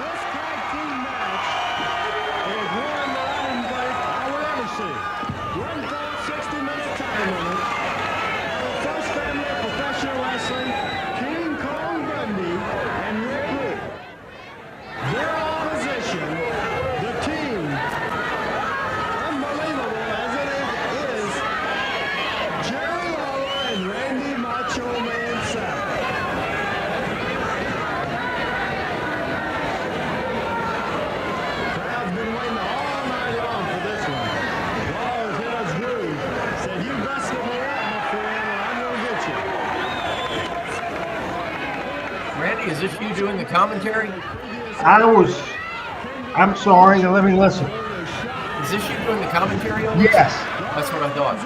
This tag team match is one that I didn't think I would ever see. One full 60-minute time limit. The first family of professional wrestling, King Kong Bundy and Rick Rude. Their opposition, the team, unbelievable as it is, Jerry Lawler and Randy Macho Man Savage. Crowd's been waiting all night long for this one. Lawler's hit us Rude. Said, you busted me up, my friend, and I'm going to get you. Randy, is this you doing the commentary? I'm sorry, let me listen. Is this you doing the commentary on this? Yes. That's what I thought.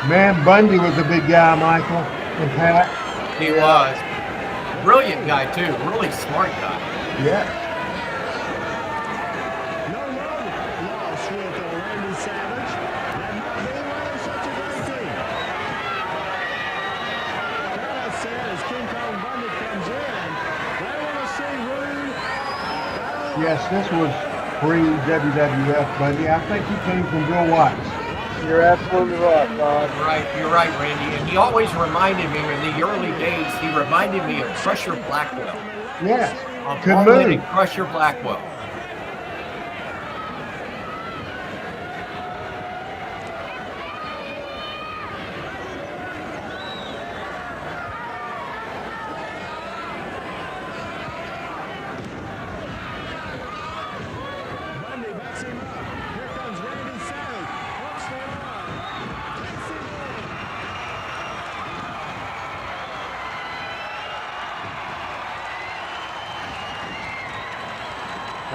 Man, Bundy was a big guy, Michael and Pat. He was. Brilliant guy, too. Really smart guy. Yeah. No loss with Randy Savage. Yes, this was pre-WWF, buddy. I think he came from Bill Watts. You're absolutely right, Todd. You're right, Randy. And he always reminded me in the early days, he reminded me of Crusher Blackwell. Yes, Of could long-living move. Crusher Blackwell. Bundy backs him up. Here comes Randy Savage. Hooks the arm. Takes him over.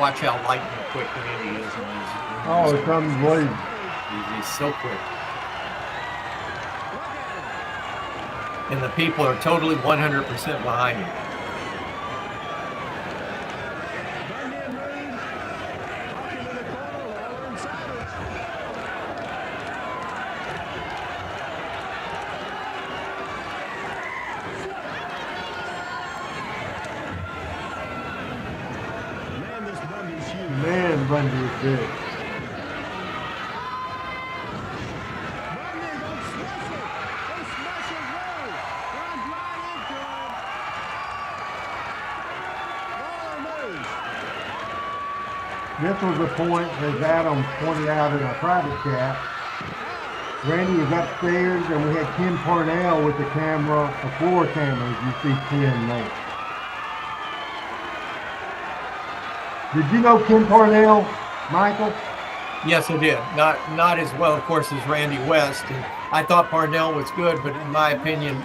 Watch how light and quick Randy is. Oh, it's unbelievable. He's so quick. And the people are totally 100% behind him. Bundy and Reed. Walking in the corner. Lawler and Savage. Man, this Bundy's huge. Man, Bundy is big. Bundy gonna smash it. He smashes Reed. Runs right into him. Lawler moves. This was the point that Adam pointed out in our private chat. Randy was upstairs, and we had Ken Parnell with the camera, a floor camera, as you see Ken there. Did you know Ken Parnell, Michael? Yes, I did. Not as well, of course, as Randy West. And I thought Parnell was good, but in my opinion,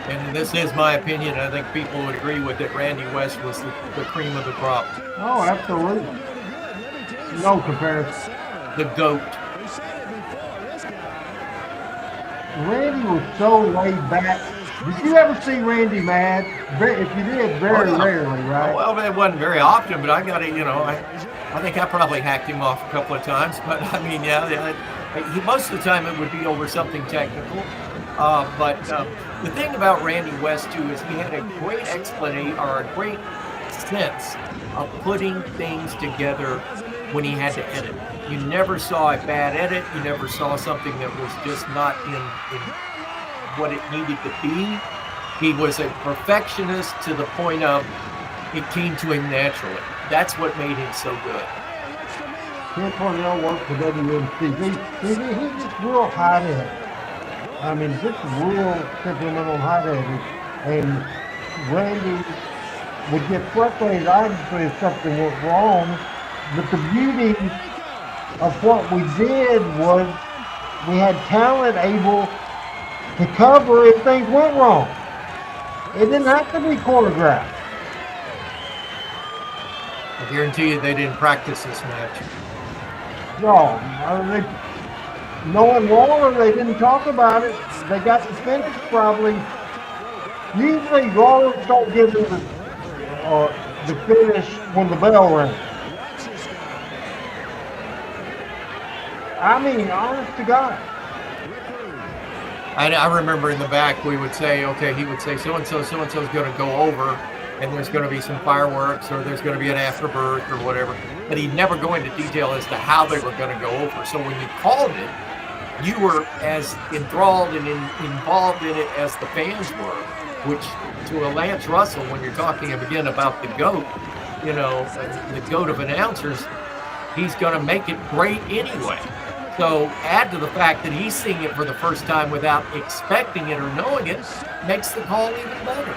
and this is my opinion, I think people would agree with it, Randy West was the cream of the crop. Oh, absolutely. No comparison. The GOAT. We said it before. This guy. Randy was so laid back. Did you ever see Randy mad? If you did, very Oh, yeah. rarely, right? Well, it wasn't very often, but I got to, I think I probably hacked him off a couple of times. But I mean, most of the time it would be over something technical. But the thing about Randy West too is he had a great explanation or a great sense of putting things together when he had to edit. You never saw a bad edit. You never saw something that was just not in what it needed to be. He was a perfectionist to the point of it came to him naturally. That's what made him so good. Ken Parnell worked for WMC. He's just real hot-headed. I mean, just real temperamental hot-headed. And Randy would get frustrated, obviously, if something went wrong. But the beauty of what we did was we had talent able to cover if things went wrong. It didn't have to be choreographed. I guarantee you they didn't practice this match. No, knowing Lawler, they didn't talk about it. They got the finish probably. Usually Lawler don't give them the finish when the bell rings. I mean, honest to God. I remember in the back we would say, okay, he would say so-and-so's going to go over and there's going to be some fireworks or there's going to be an afterbirth or whatever. But he'd never go into detail as to how they were going to go over. So when you called it, you were as enthralled and involved in it as the fans were, which to a Lance Russell, when you're talking again about the GOAT, the GOAT of announcers, he's going to make it great anyway. So add to the fact that he's seeing it for the first time without expecting it or knowing it, makes the call even better.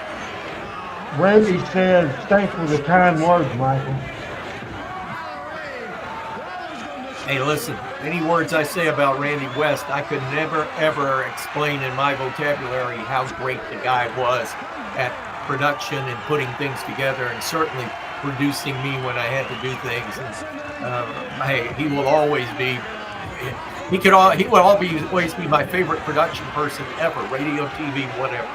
Randy says, thanks for the kind words, Michael. Hey, listen, any words I say about Randy West, I could never, ever explain in my vocabulary how great the guy was at production and putting things together and certainly producing me when I had to do things. And, hey, he will always be... He would always be my favorite production person ever, radio, TV, whatever.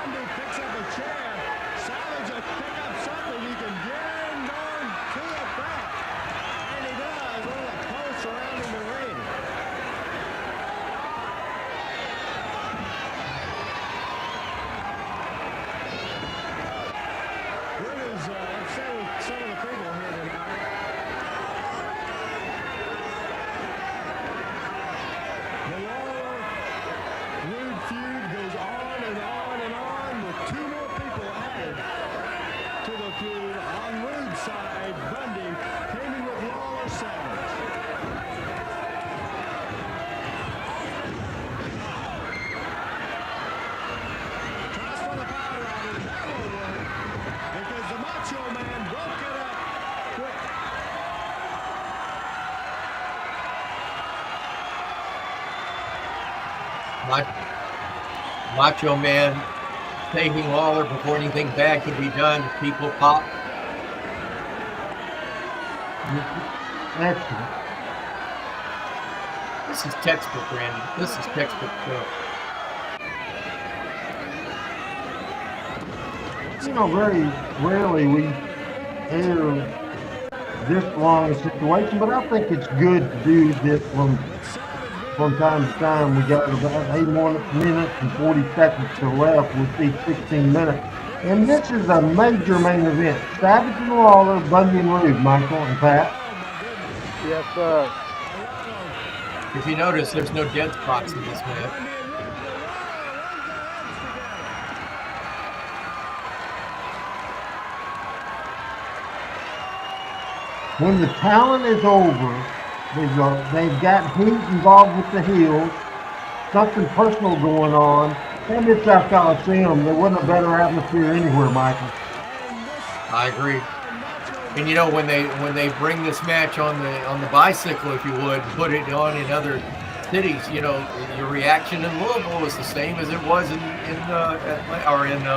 Macho Man taking Lawler before anything bad could be done. People pop. Excellent. This is textbook, Randy. This is textbook stuff. Very rarely we hear this long a situation, but I think it's good to do this from time to time. We got about 8 minutes and 40 seconds to left with these 16 minutes. And this is a major main event. Savage and Lawler, Bundy and Reed, Michael and Pat. Yes, sir. If you notice, there's no dead spots in this match. When the talent is over, they've got heat involved with the heels, something personal going on, and it's our Coliseum. There wasn't a better atmosphere anywhere, Michael. I agree. And when they bring this match on the bicycle, if you would, put it on in other cities, your reaction in Louisville was the same as it was in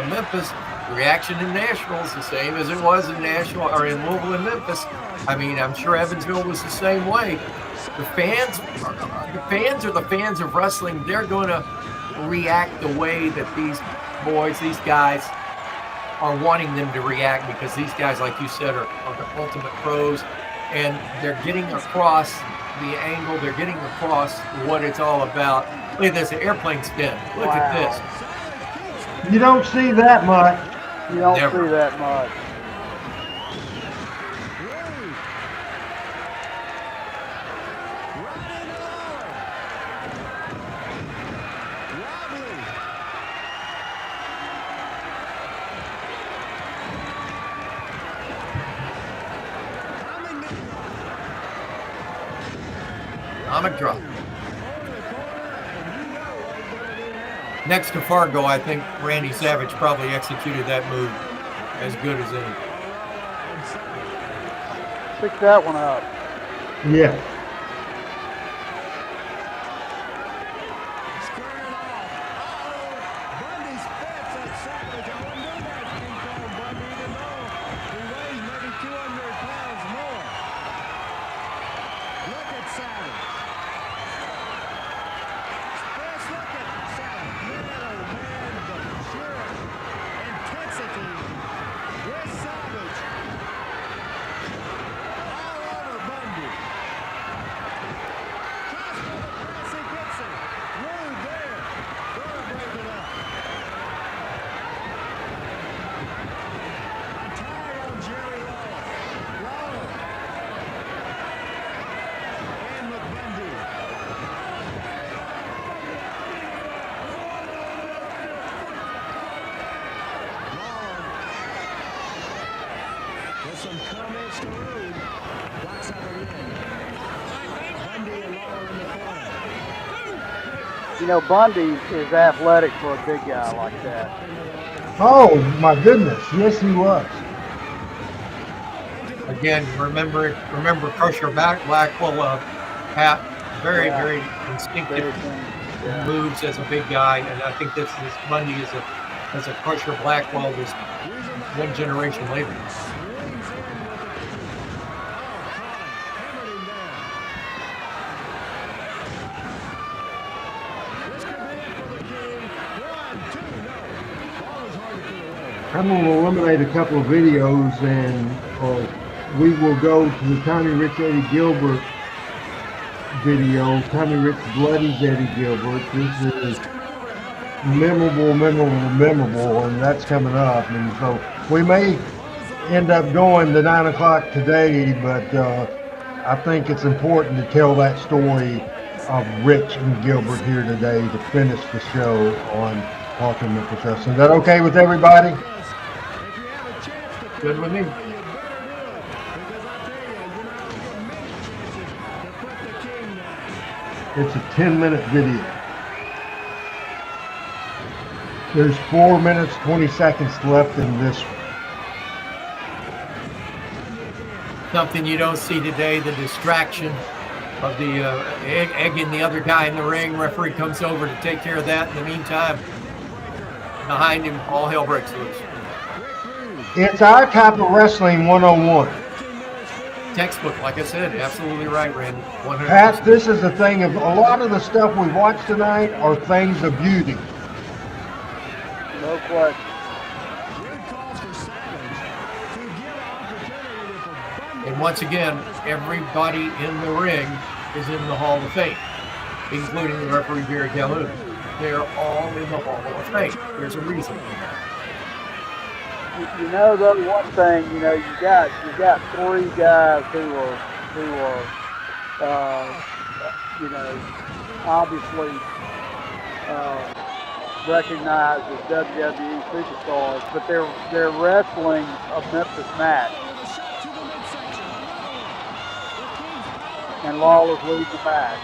Memphis. The reaction in Nashville is the same as it was in Nashville or in Louisville and Memphis. I mean, I'm sure Evansville was the same way. The fans are the fans of wrestling. They're going to react the way that these guys are wanting them to react, because these guys, like you said, are the ultimate pros, and they're getting across the angle. They're getting across what it's all about. Look at this, the airplane spin. Look at this. You don't see that much. You don't Never. see that much. Atomic drop. Next to Fargo, I think Randy Savage probably executed that move as good as any. Pick that one up. Yeah. Bundy is athletic for a big guy like that. Oh, my goodness. Yes, he was. Again, remember Crusher Blackwell, Pat, very instinctive moves as a big guy, and I think this Bundy is a Crusher Blackwell just one generation later. I'm going to eliminate a couple of videos, and we will go to the Tommy Rich Eddie Gilbert video. Tommy Rich Bloodies Eddie Gilbert. This is memorable, and that's coming up. And so we may end up going to 9 o'clock today, but I think it's important to tell that story of Rich and Gilbert here today to finish the show on Talking Memphis Wrestling. Is that okay with everybody? Good with me. It's a 10-minute video. There's 4 minutes, 20 seconds left in this. Something you don't see today, the distraction of the egging the other guy in the ring. Referee comes over to take care of that. In the meantime, behind him, all hell breaks loose. It's our type of wrestling 101. Textbook, like I said, absolutely right, Randy. 100%. Pat, this is the thing of a lot of the stuff we watched tonight are things of beauty. No question. And once again, everybody in the ring is in the Hall of Fame, including the referee Jerry Calhoun. They're all in the Hall of Fame. There's a reason. You know, though, one thing, you know, you got three guys who are you know, obviously recognized as WWE superstars, but they're wrestling a Memphis match, and Lawler's leads the match.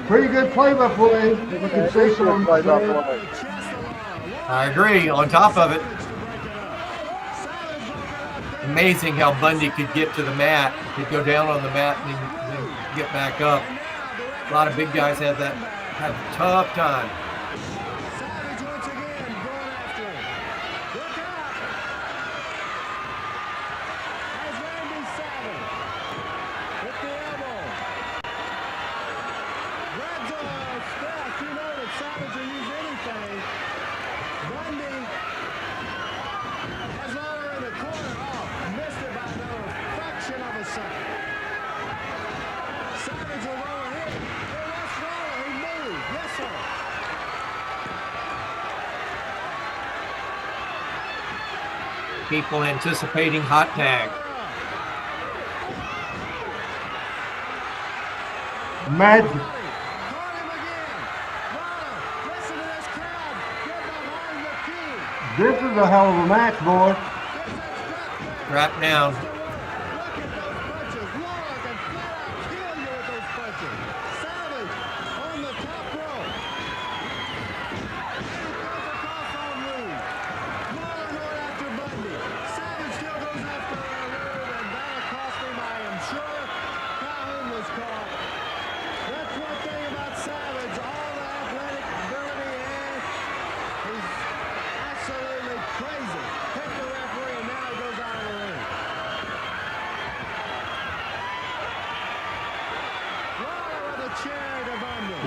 Pretty good play-by-play, if I can say so. I agree. On top of it, amazing how Bundy could get to the mat. He'd go down on the mat and then get back up. A lot of big guys have a tough time. People anticipating hot tag. Magic. This is a hell of a match, boy. Drop down.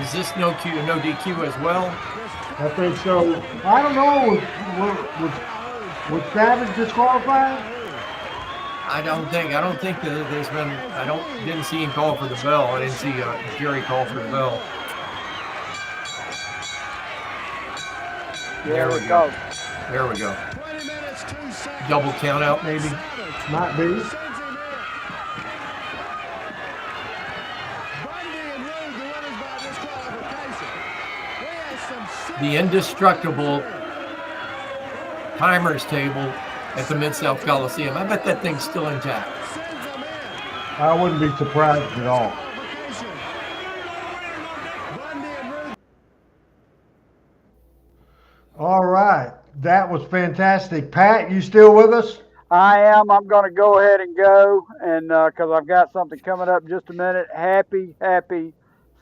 Is this no DQ as well? I think so. I don't know. Was Savage disqualified? I don't think that there's been. Didn't see him call for the bell. I didn't see Jerry call for the bell. There we go. There we go. Double count out, maybe. Might be. The indestructible timers table at the Mid-South Coliseum. I bet that thing's still intact. I wouldn't be surprised at all. All right. That was fantastic. Pat, you still with us? I am. I'm going to go ahead and go, and because I've got something coming up in just a minute. Happy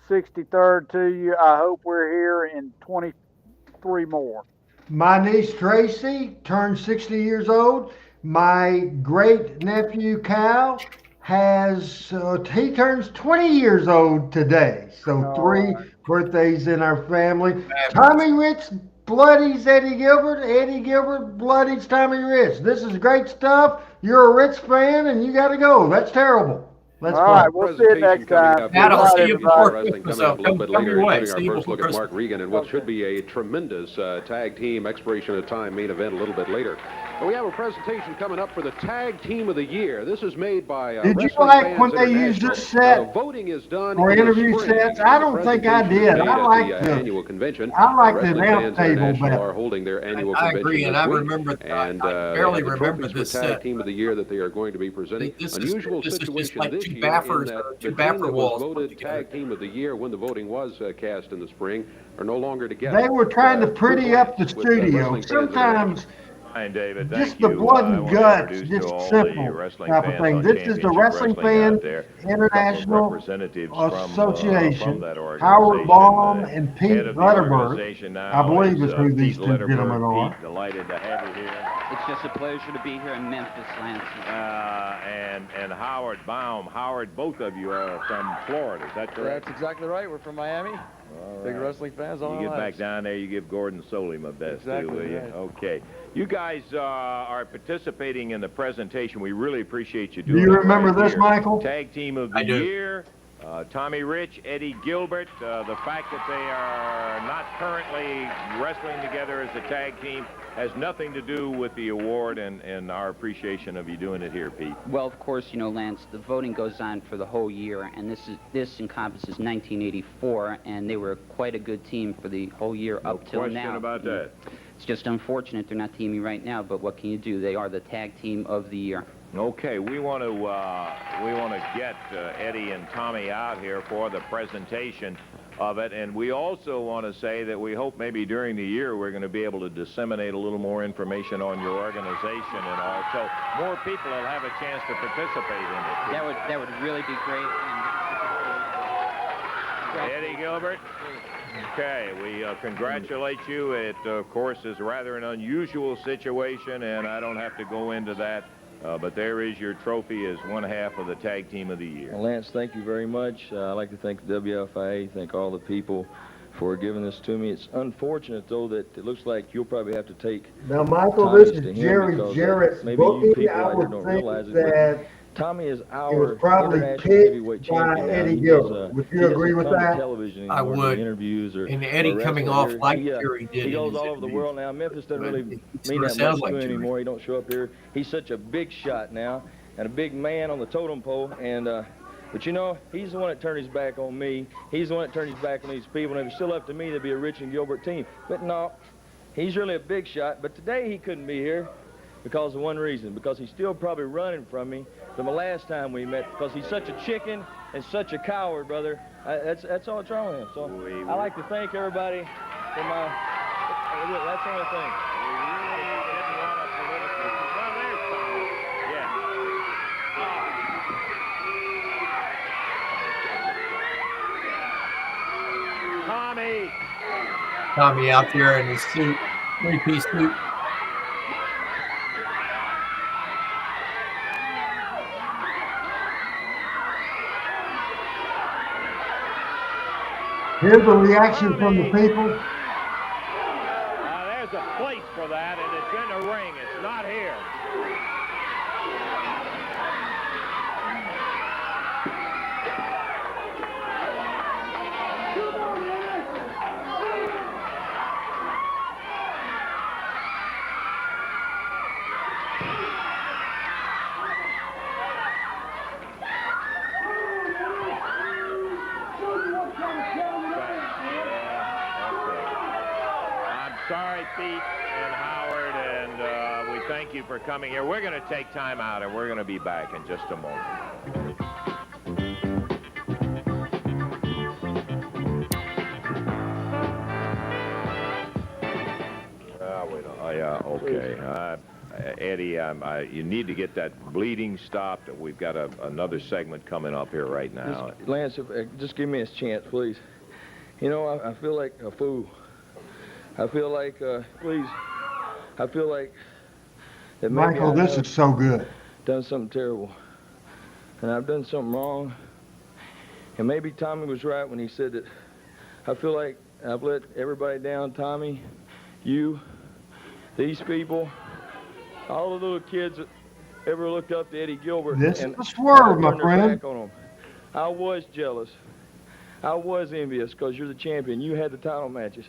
63rd to you. I hope we're here in 23 more. My niece Tracy turned 60 years old. My great nephew Cal he turns 20 years old today. So three birthdays in our family. Tommy Rich bloodies Eddie Gilbert. Eddie Gilbert bloodies Tommy Rich. This is great stuff. You're a Rich fan and you got to go. That's terrible. Let's All go. right, we'll see you next time. Matt, I'll see you Good night, before everybody. Wrestling Christmas. coming up a little bit Come later, your way. including our See you first before look at Mark Christmas. Regan and what should be a tremendous tag team expiration of time main event a little bit later. And we have a presentation coming up for the Tag Team of the Year. This is made by Did you Wrestling like Fans when they used International. this Now, set the voting is done for in the interview spring, sets? and I the don't think I presentation is did. made I at like the the annual convention. I like the Wrestling announce Fans table International better. are holding their annual I convention agree, and this I week, remember. and I they barely have the remember trophies for this Tag set. Team of the Year that they are going to be presenting. This Unusual is just situation like this two year in baffers that or the two team baffer that was walls put voted together. Tag Team of the Year when the voting was cast in the spring are no longer together. They were trying to pretty up the with, studio. Wrestling Fans Sometimes Fine, David. just Thank the you. blood I and want to guts, introduce to just all simple the wrestling type of fans thing. on This is the Championship Wrestling Wrestling out Fans there. International Representatives Association. from that organization. Howard Baum and Pete Head of the Letterberg, organization I now believe is is who these Pete two Letterberg. gentlemen are. Pete, delighted to have you here. It's just a pleasure to be here in Memphis, Lance. And Howard Baum. Howard, both of you are from Florida. Is that correct? That's exactly right. We're from Miami. Big wrestling fans all You our get back lives. down there, you give Gordon Soley my best, Exactly, too, will you? right. Okay. You guys are participating in the presentation. We really appreciate you Do doing it. you remember right this, here. Michael? Tag Team of the I do. Year. Tommy Rich, Eddie Gilbert. The fact that they are not currently wrestling together as a tag team has nothing to do with the award and our appreciation of you doing it here, Pete. Well, of course, you know, Lance, the voting goes on for the whole year, and this encompasses 1984, and they were quite a good team for the whole year up till now. No question about that. It's just unfortunate they're not teaming right now, but what can you do? They are the tag team of the year. Okay, we want to get Eddie and Tommy out here for the presentation of it, and we also want to say that we hope maybe during the year we're going to be able to disseminate a little more information on your organization and all, so more people will have a chance to participate in it. That would really be great. Eddie Gilbert. Okay, we congratulate you. It, of course, is rather an unusual situation, and I don't have to go into that. But there is your trophy as one half of the Tag Team of the Year. Well, Lance, thank you very much. I'd like to thank the WFIA, thank all the people for giving this to me. It's unfortunate, though, that it looks like you'll probably have to take Now, Michael, Tommy's this to is him Jerry because, Jarrett's maybe you booking. people I out here would don't think realize it, but that Tommy is it our was probably international picked heavyweight by champion now. Eddie He Gilbert. does, Would he you agree doesn't with come to that? television I anymore doing would. interviews or And Eddie or coming wrestling off here. like he, Jerry did he in goes his all over the interviews. world now. Memphis doesn't But really it mean sorta that sounds much like to him Jerry. anymore. He don't show up here. He's such a big shot now and a big man on the totem pole. And but you know, he's the one that turned his back on me. He's the one that turned his back on these people. And if it's still up to me, there'd be a Rich and Gilbert team. But no, he's really a big shot. But today he couldn't be here because of one reason. Because he's still probably running from me from the last time we met. Because he's such a chicken and such a coward, brother. That's all that's wrong with him. So I like to thank everybody for my. That's the only thing. Tommy out there in his suit, three-piece suit. Here's the reaction from the people. There's a place for that, and it's in the ring. It's not here. Sorry, Pete and Howard, and we thank you for coming here. We're going to take time out, and we're going to be back in just a moment. Oh, yeah, okay. Eddie, you need to get that bleeding stopped. We've got another segment coming up here right now. Lance, just give me a chance, please. You know, I feel like a fool. I feel like, please, I feel like that maybe Michael, this is so good. Done something terrible. And I've done something wrong. And maybe Tommy was right when he said that I feel like I've let everybody down, Tommy, you, these people, all the little kids ever looked up to Eddie Gilbert This and is a swerve, turned my their friend. back on him. I was jealous. I was envious because you're the champion. You had the title matches.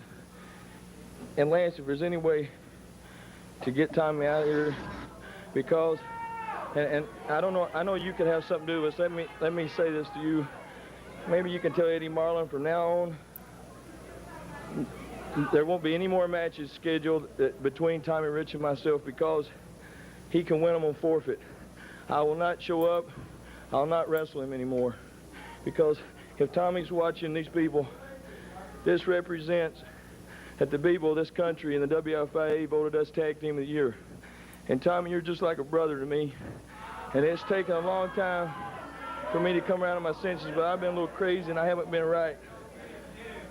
And Lance, if there's any way to get Tommy out of here, because, and I don't know, I know you could have something to do with this. Let me say this to you. Maybe you can tell Eddie Marlin from now on, there won't be any more matches scheduled between Tommy Rich and myself because he can win them on forfeit. I will not show up. I'll not wrestle him anymore because if Tommy's watching these people, this represents that the people of this country and the WFIA voted us Tag Team of the Year. And Tommy, you're just like a brother to me. And it's taken a long time for me to come around to my senses, but I've been a little crazy and I haven't been right.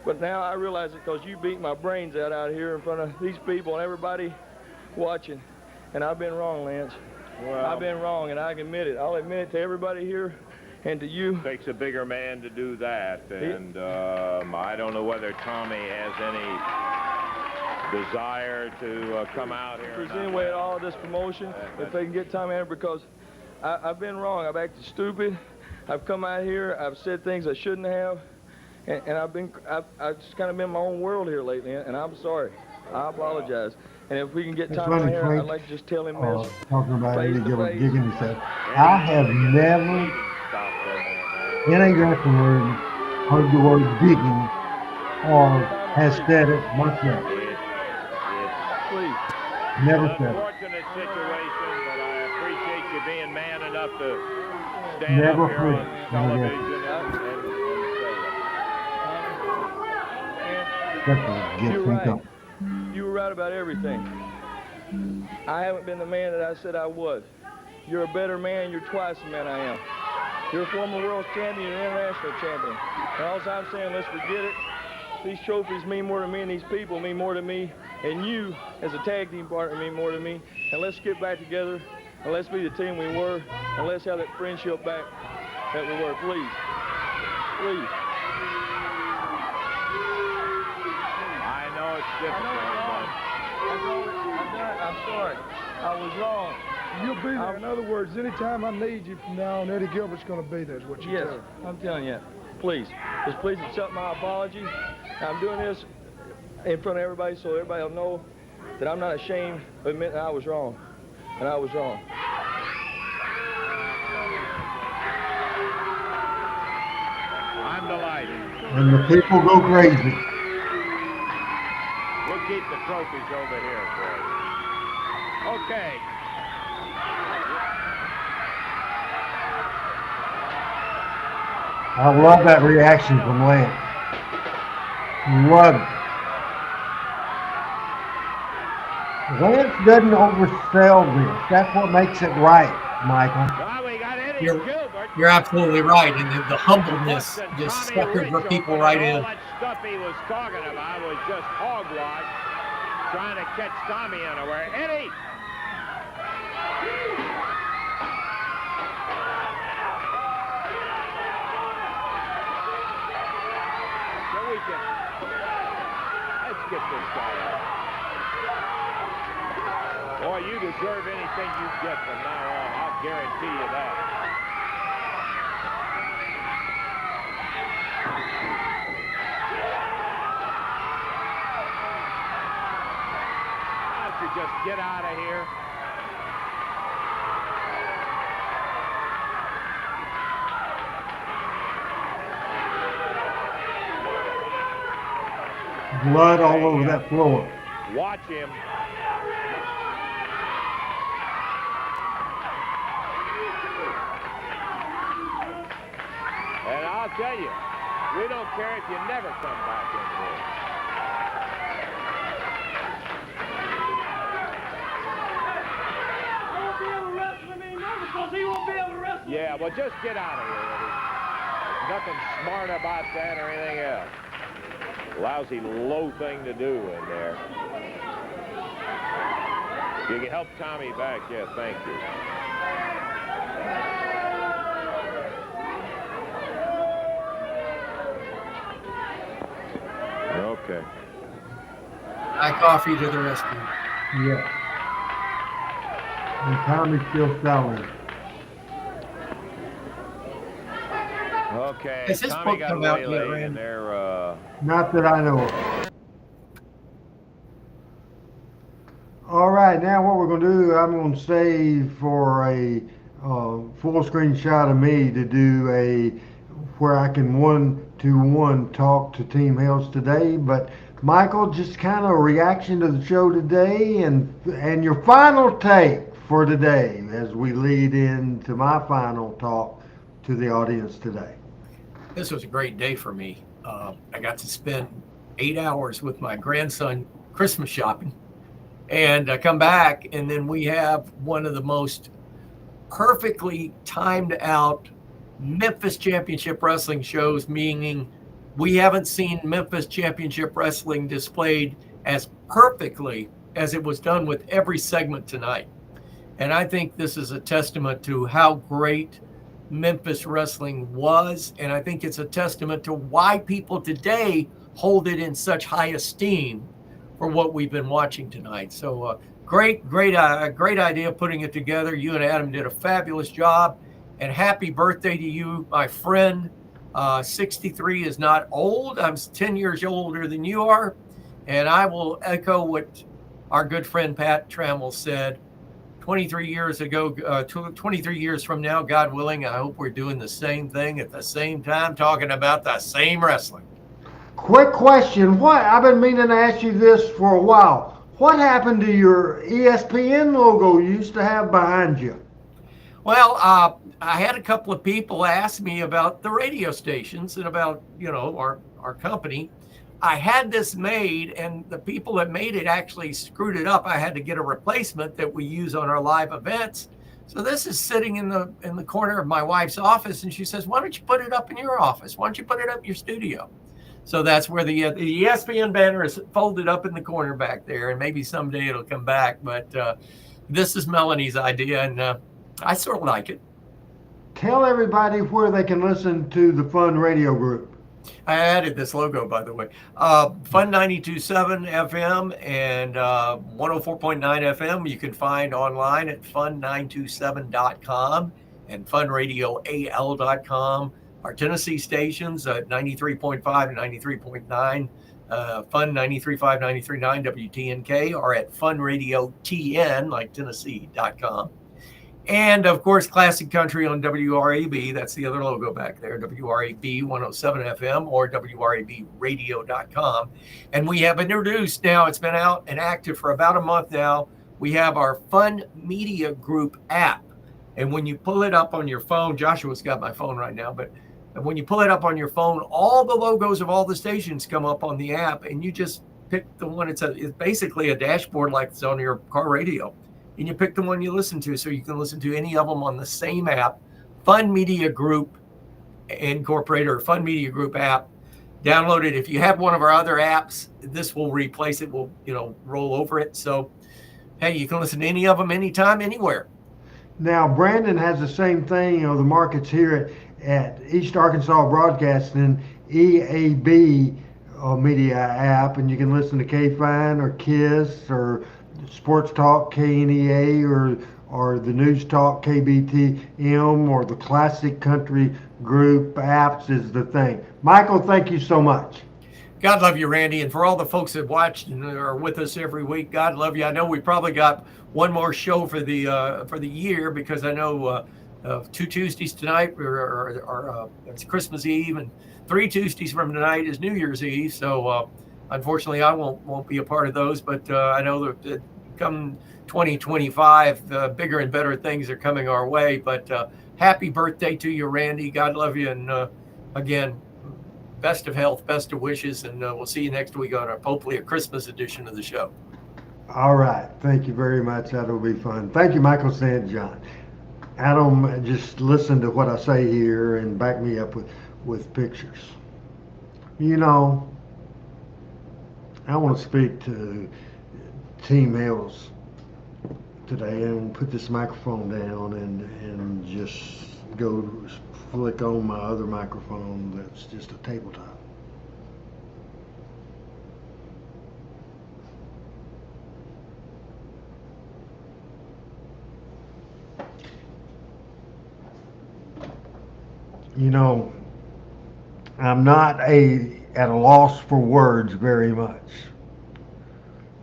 But now I realize it because you beat my brains out here in front of these people and everybody watching. And I've been wrong, Lance. Well, I've been wrong, and I can admit it. I'll admit it to everybody here and to you. Takes a bigger man to do that, and I don't know whether Tommy has any desire to come out here. If there's any way at all this promotion, if they can get Tommy out, because I've been wrong. I've acted stupid. I've come out here. I've said things I shouldn't have, and I've just kind of been in my own world here lately, and I'm sorry. I apologize. And if we can get Tommy out here, I'd like to just tell him this. Talking about face Eddie to Gilbert face. digging himself. I have never, in a wrestling ring, heard the word digging or has said it myself. Please. Never said it. Unfortunate situation, but I appreciate you being man enough to stand Never up here heard on it. television and say Get You're things right. up. You were right about everything. I haven't been the man that I said I was. You're a better man. You're twice the man I am. You're a former world champion and international champion. And all I'm saying, let's forget it. These trophies mean more to me, and these people mean more to me, and you, as a tag team partner, mean more to me. And let's get back together, and let's be the team we were, and let's have that friendship back that we were. Please. Please. I know it's difficult, I'm sorry. I was wrong. You'll be there. In other words, anytime I need you from now on, Eddie Gilbert's going to be there, is what you Yes, tell me. I'm telling you. Please. Just please accept my apology. I'm doing this in front of everybody so everybody will know that I'm not ashamed of admitting I was wrong. And I was wrong. I'm delighted. And the people go crazy. We'll keep the trophies over here for you. Okay. I love that reaction from Lance. Love it. Lance doesn't oversell this. That's what makes it right, Michael. Well, we got Eddie You're- Gilbert. You're absolutely right, and the humbleness Listen, just Tommy suckered the Rich people over right there, in. all that stuff he was talking about was just hogwash, trying to catch Tommy unaware. Eddie! So we can... Let's get this guy out. Boy, you deserve anything you get from now on. I'll guarantee you that. Why don't you just get out of here? Blood all over that floor. Watch him. And I'll tell you, we don't care if you never come back in here. Yeah, well, just get out of here, Eddie. Nothing smart about that or anything else. Lousy, low thing to do in there. You can help Tommy back, yeah, thank you. Okay. High coffee to the rescue. Yeah. And Tommy's still selling. Okay, Has his Tommy book got come out yet, waylaid Randy? in there. Not that I know of. All right, now what we're going to do, I'm going to save for a full screen shot of me to do a where I can one-to-one talk to Team Hales today. But Michael, just kind of a reaction to the show today and your final take for today as we lead into my final talk to the audience today. This was a great day for me. I got to spend 8 hours with my grandson Christmas shopping, and I come back, and then we have one of the most perfectly timed out Memphis Championship Wrestling shows, meaning we haven't seen Memphis Championship Wrestling displayed as perfectly as it was done with every segment tonight. And I think this is a testament to how great Memphis wrestling was. And I think it's a testament to why people today hold it in such high esteem for what we've been watching tonight. So great idea putting it together. You and Adam did a fabulous job. And happy birthday to you, my friend. 63 is not old. I'm 10 years older than you are. And I will echo what our good friend Pat Trammell said. 23 years ago, 23 years from now, God willing, I hope we're doing the same thing at the same time, talking about the same wrestling. Quick question. What? I've been meaning to ask you this for a while. What happened to your ESPN logo you used to have behind you? Well, I had a couple of people ask me about the radio stations and about, our company. I had this made, and the people that made it actually screwed it up. I had to get a replacement that we use on our live events. So this is sitting in the corner of my wife's office, and she says, "Why don't you put it up in your office? Why don't you put it up in your studio?" So that's where the ESPN banner is folded up in the corner back there, and maybe someday it'll come back. But this is Melanie's idea, and I sort of like it. Tell everybody where they can listen to the Fun Radio Group. I added this logo, by the way. Fun 92.7 FM and 104.9 FM. You can find online at fun927.com and funradioal.com. Our Tennessee stations at 93.5 and 93.9. Fun 93.5, 93.9 WTNK are at funradiotn, like Tennessee.com. And, of course, Classic Country on WRAB. That's the other logo back there, WRAB 107 FM or WRABradio.com. And we have introduced now, it's been out and active for about a month now, we have our Fun Media Group app. And when you pull it up on your phone, Joshua's got my phone right now, but when you pull it up on your phone, all the logos of all the stations come up on the app, and you just pick the one. It's basically a dashboard like it's on your car radio. And you pick the one you listen to, so you can listen to any of them on the same app. Fun Media Group Incorporated or Fun Media Group app. Download it. If you have one of our other apps, this will replace it. Will roll over it. So, hey, you can listen to any of them anytime, anywhere. Now, Brandon has the same thing. The markets here at East Arkansas Broadcasting EAB media app, and you can listen to KFIN or KISS or Sports Talk KNEA or the News Talk KBTM or the Classic Country Group apps is the thing. Michael, thank you so much. God love you, Randy, and for all the folks that watched and are with us every week, God love you. I know we probably got one more show for the year, because I know 2 Tuesdays tonight it's Christmas Eve, and 3 Tuesdays from tonight is New Year's Eve. So unfortunately, I won't be a part of those, but I know that come 2025, bigger and better things are coming our way. But happy birthday to you, Randy. God love you, and again, best of health, best of wishes, and we'll see you next week on hopefully a Christmas edition of the show. All right. Thank you very much. That'll be fun. Thank you, Michael St. John. Adam, just listen to what I say here and back me up with pictures. I want to speak to Team Hales today, and put this microphone down and just go flick on my other microphone that's just a tabletop. You know, I'm not at a loss for words very much.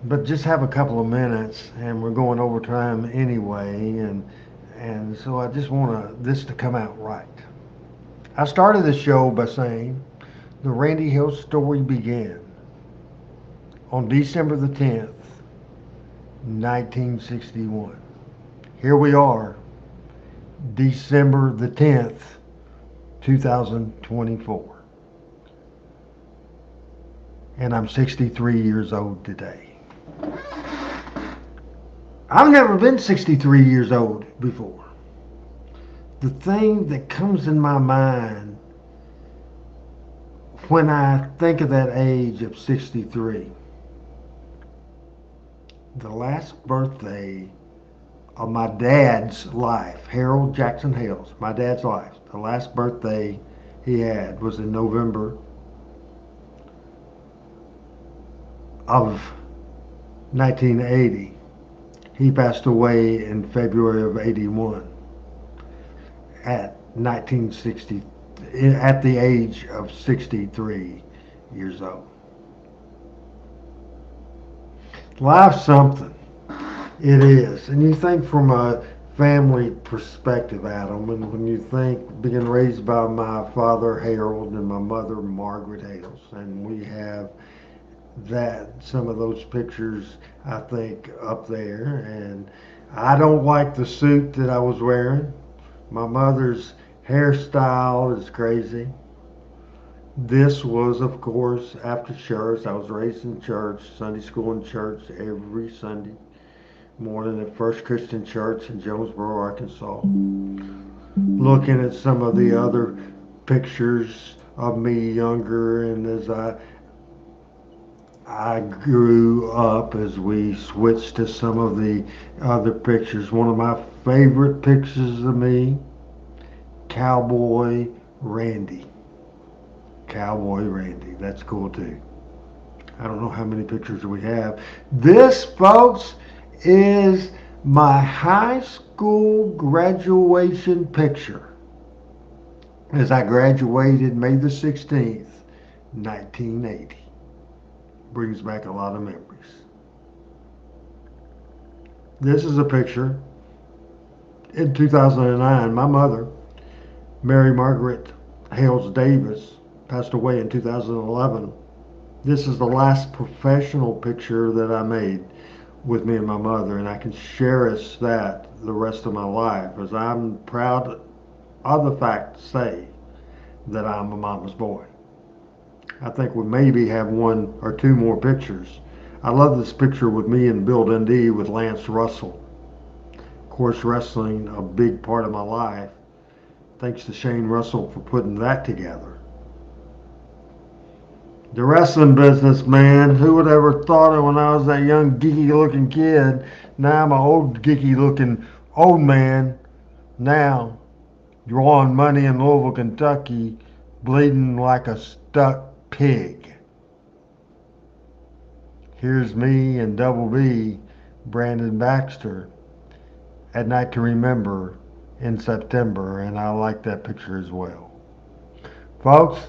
But just have a couple of minutes, and we're going overtime anyway, and so I just want this to come out right. I started the show by saying the Randy Hales story began on December the 10th, 1961. Here we are, December the 10th, 2024. And I'm 63 years old today. I've never been 63 years old before. The thing that comes in my mind when I think of that age of 63, the last birthday of my dad's life, Harold Jackson Hales, my dad's life, the last birthday he had was in November of 1980. He passed away in February of 81 at 1960, at the age of 63 years old. Life's something. It is. And you think from a family perspective, Adam, and when you think being raised by my father Harold and my mother Margaret Hales, and we have some of those pictures I think up there, and I don't like the suit that I was wearing. My mother's hairstyle is crazy. This was, of course, after church. I was raised in church, Sunday school and church every Sunday morning at First Christian Church in Jonesboro, Arkansas. Looking at some of the other pictures of me younger, and as I grew up, as we switched to some of the other pictures. One of my favorite pictures of me, Cowboy Randy. Cowboy Randy. That's cool too. I don't know how many pictures we have. This, folks, is my high school graduation picture as I graduated May the 16th, 1980. Brings back a lot of memories. This is a picture in 2009. My mother, Mary Margaret Hales Davis, passed away in 2011. This is the last professional picture that I made with me and my mother, and I can cherish that the rest of my life, as I'm proud of the fact to say that I'm a mama's boy. I think we maybe have one or two more pictures. I love this picture with me and Bill Dundee with Lance Russell. Of course, wrestling, a big part of my life. Thanks to Shane Russell for putting that together. The wrestling business, man, who would ever thought it when I was that young geeky looking kid? Now I'm an old geeky looking old man. Now drawing money in Louisville, Kentucky, bleeding like a stuck pig. Here's me and Double B, Brandon Baxter, at Night to Remember in September, and I like that picture as well. Folks,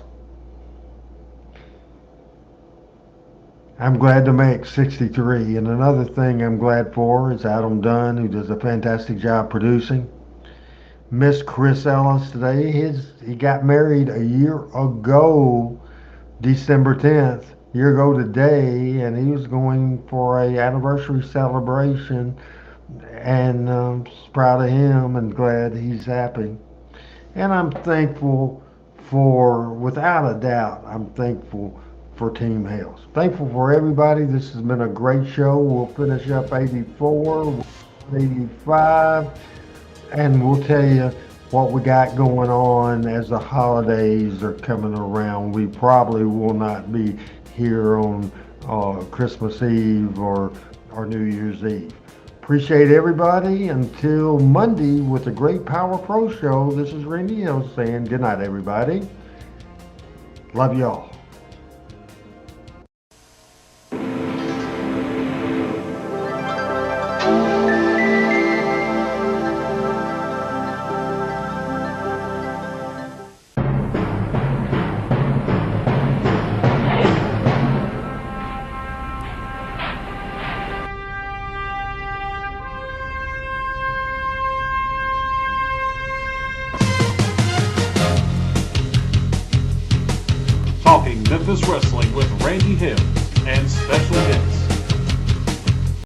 I'm glad to make 63, and another thing I'm glad for is Adam Dunn, who does a fantastic job producing. Miss Chris Ellis today, he got married a year ago, December 10th, a year ago today, and he was going for a anniversary celebration, and proud of him and glad he's happy. And I'm thankful for, without a doubt, I'm thankful for Team Hales. Thankful for everybody. This has been a great show. We'll finish up 84, 85, and we'll tell you what we got going on as the holidays are coming around. We probably will not be here on Christmas Eve or New Year's Eve. Appreciate everybody. Until Monday with the Great Power Pro Show, this is Randy Hales saying good night, everybody. Love y'all. Memphis Wrestling with Randy Hales and special guests.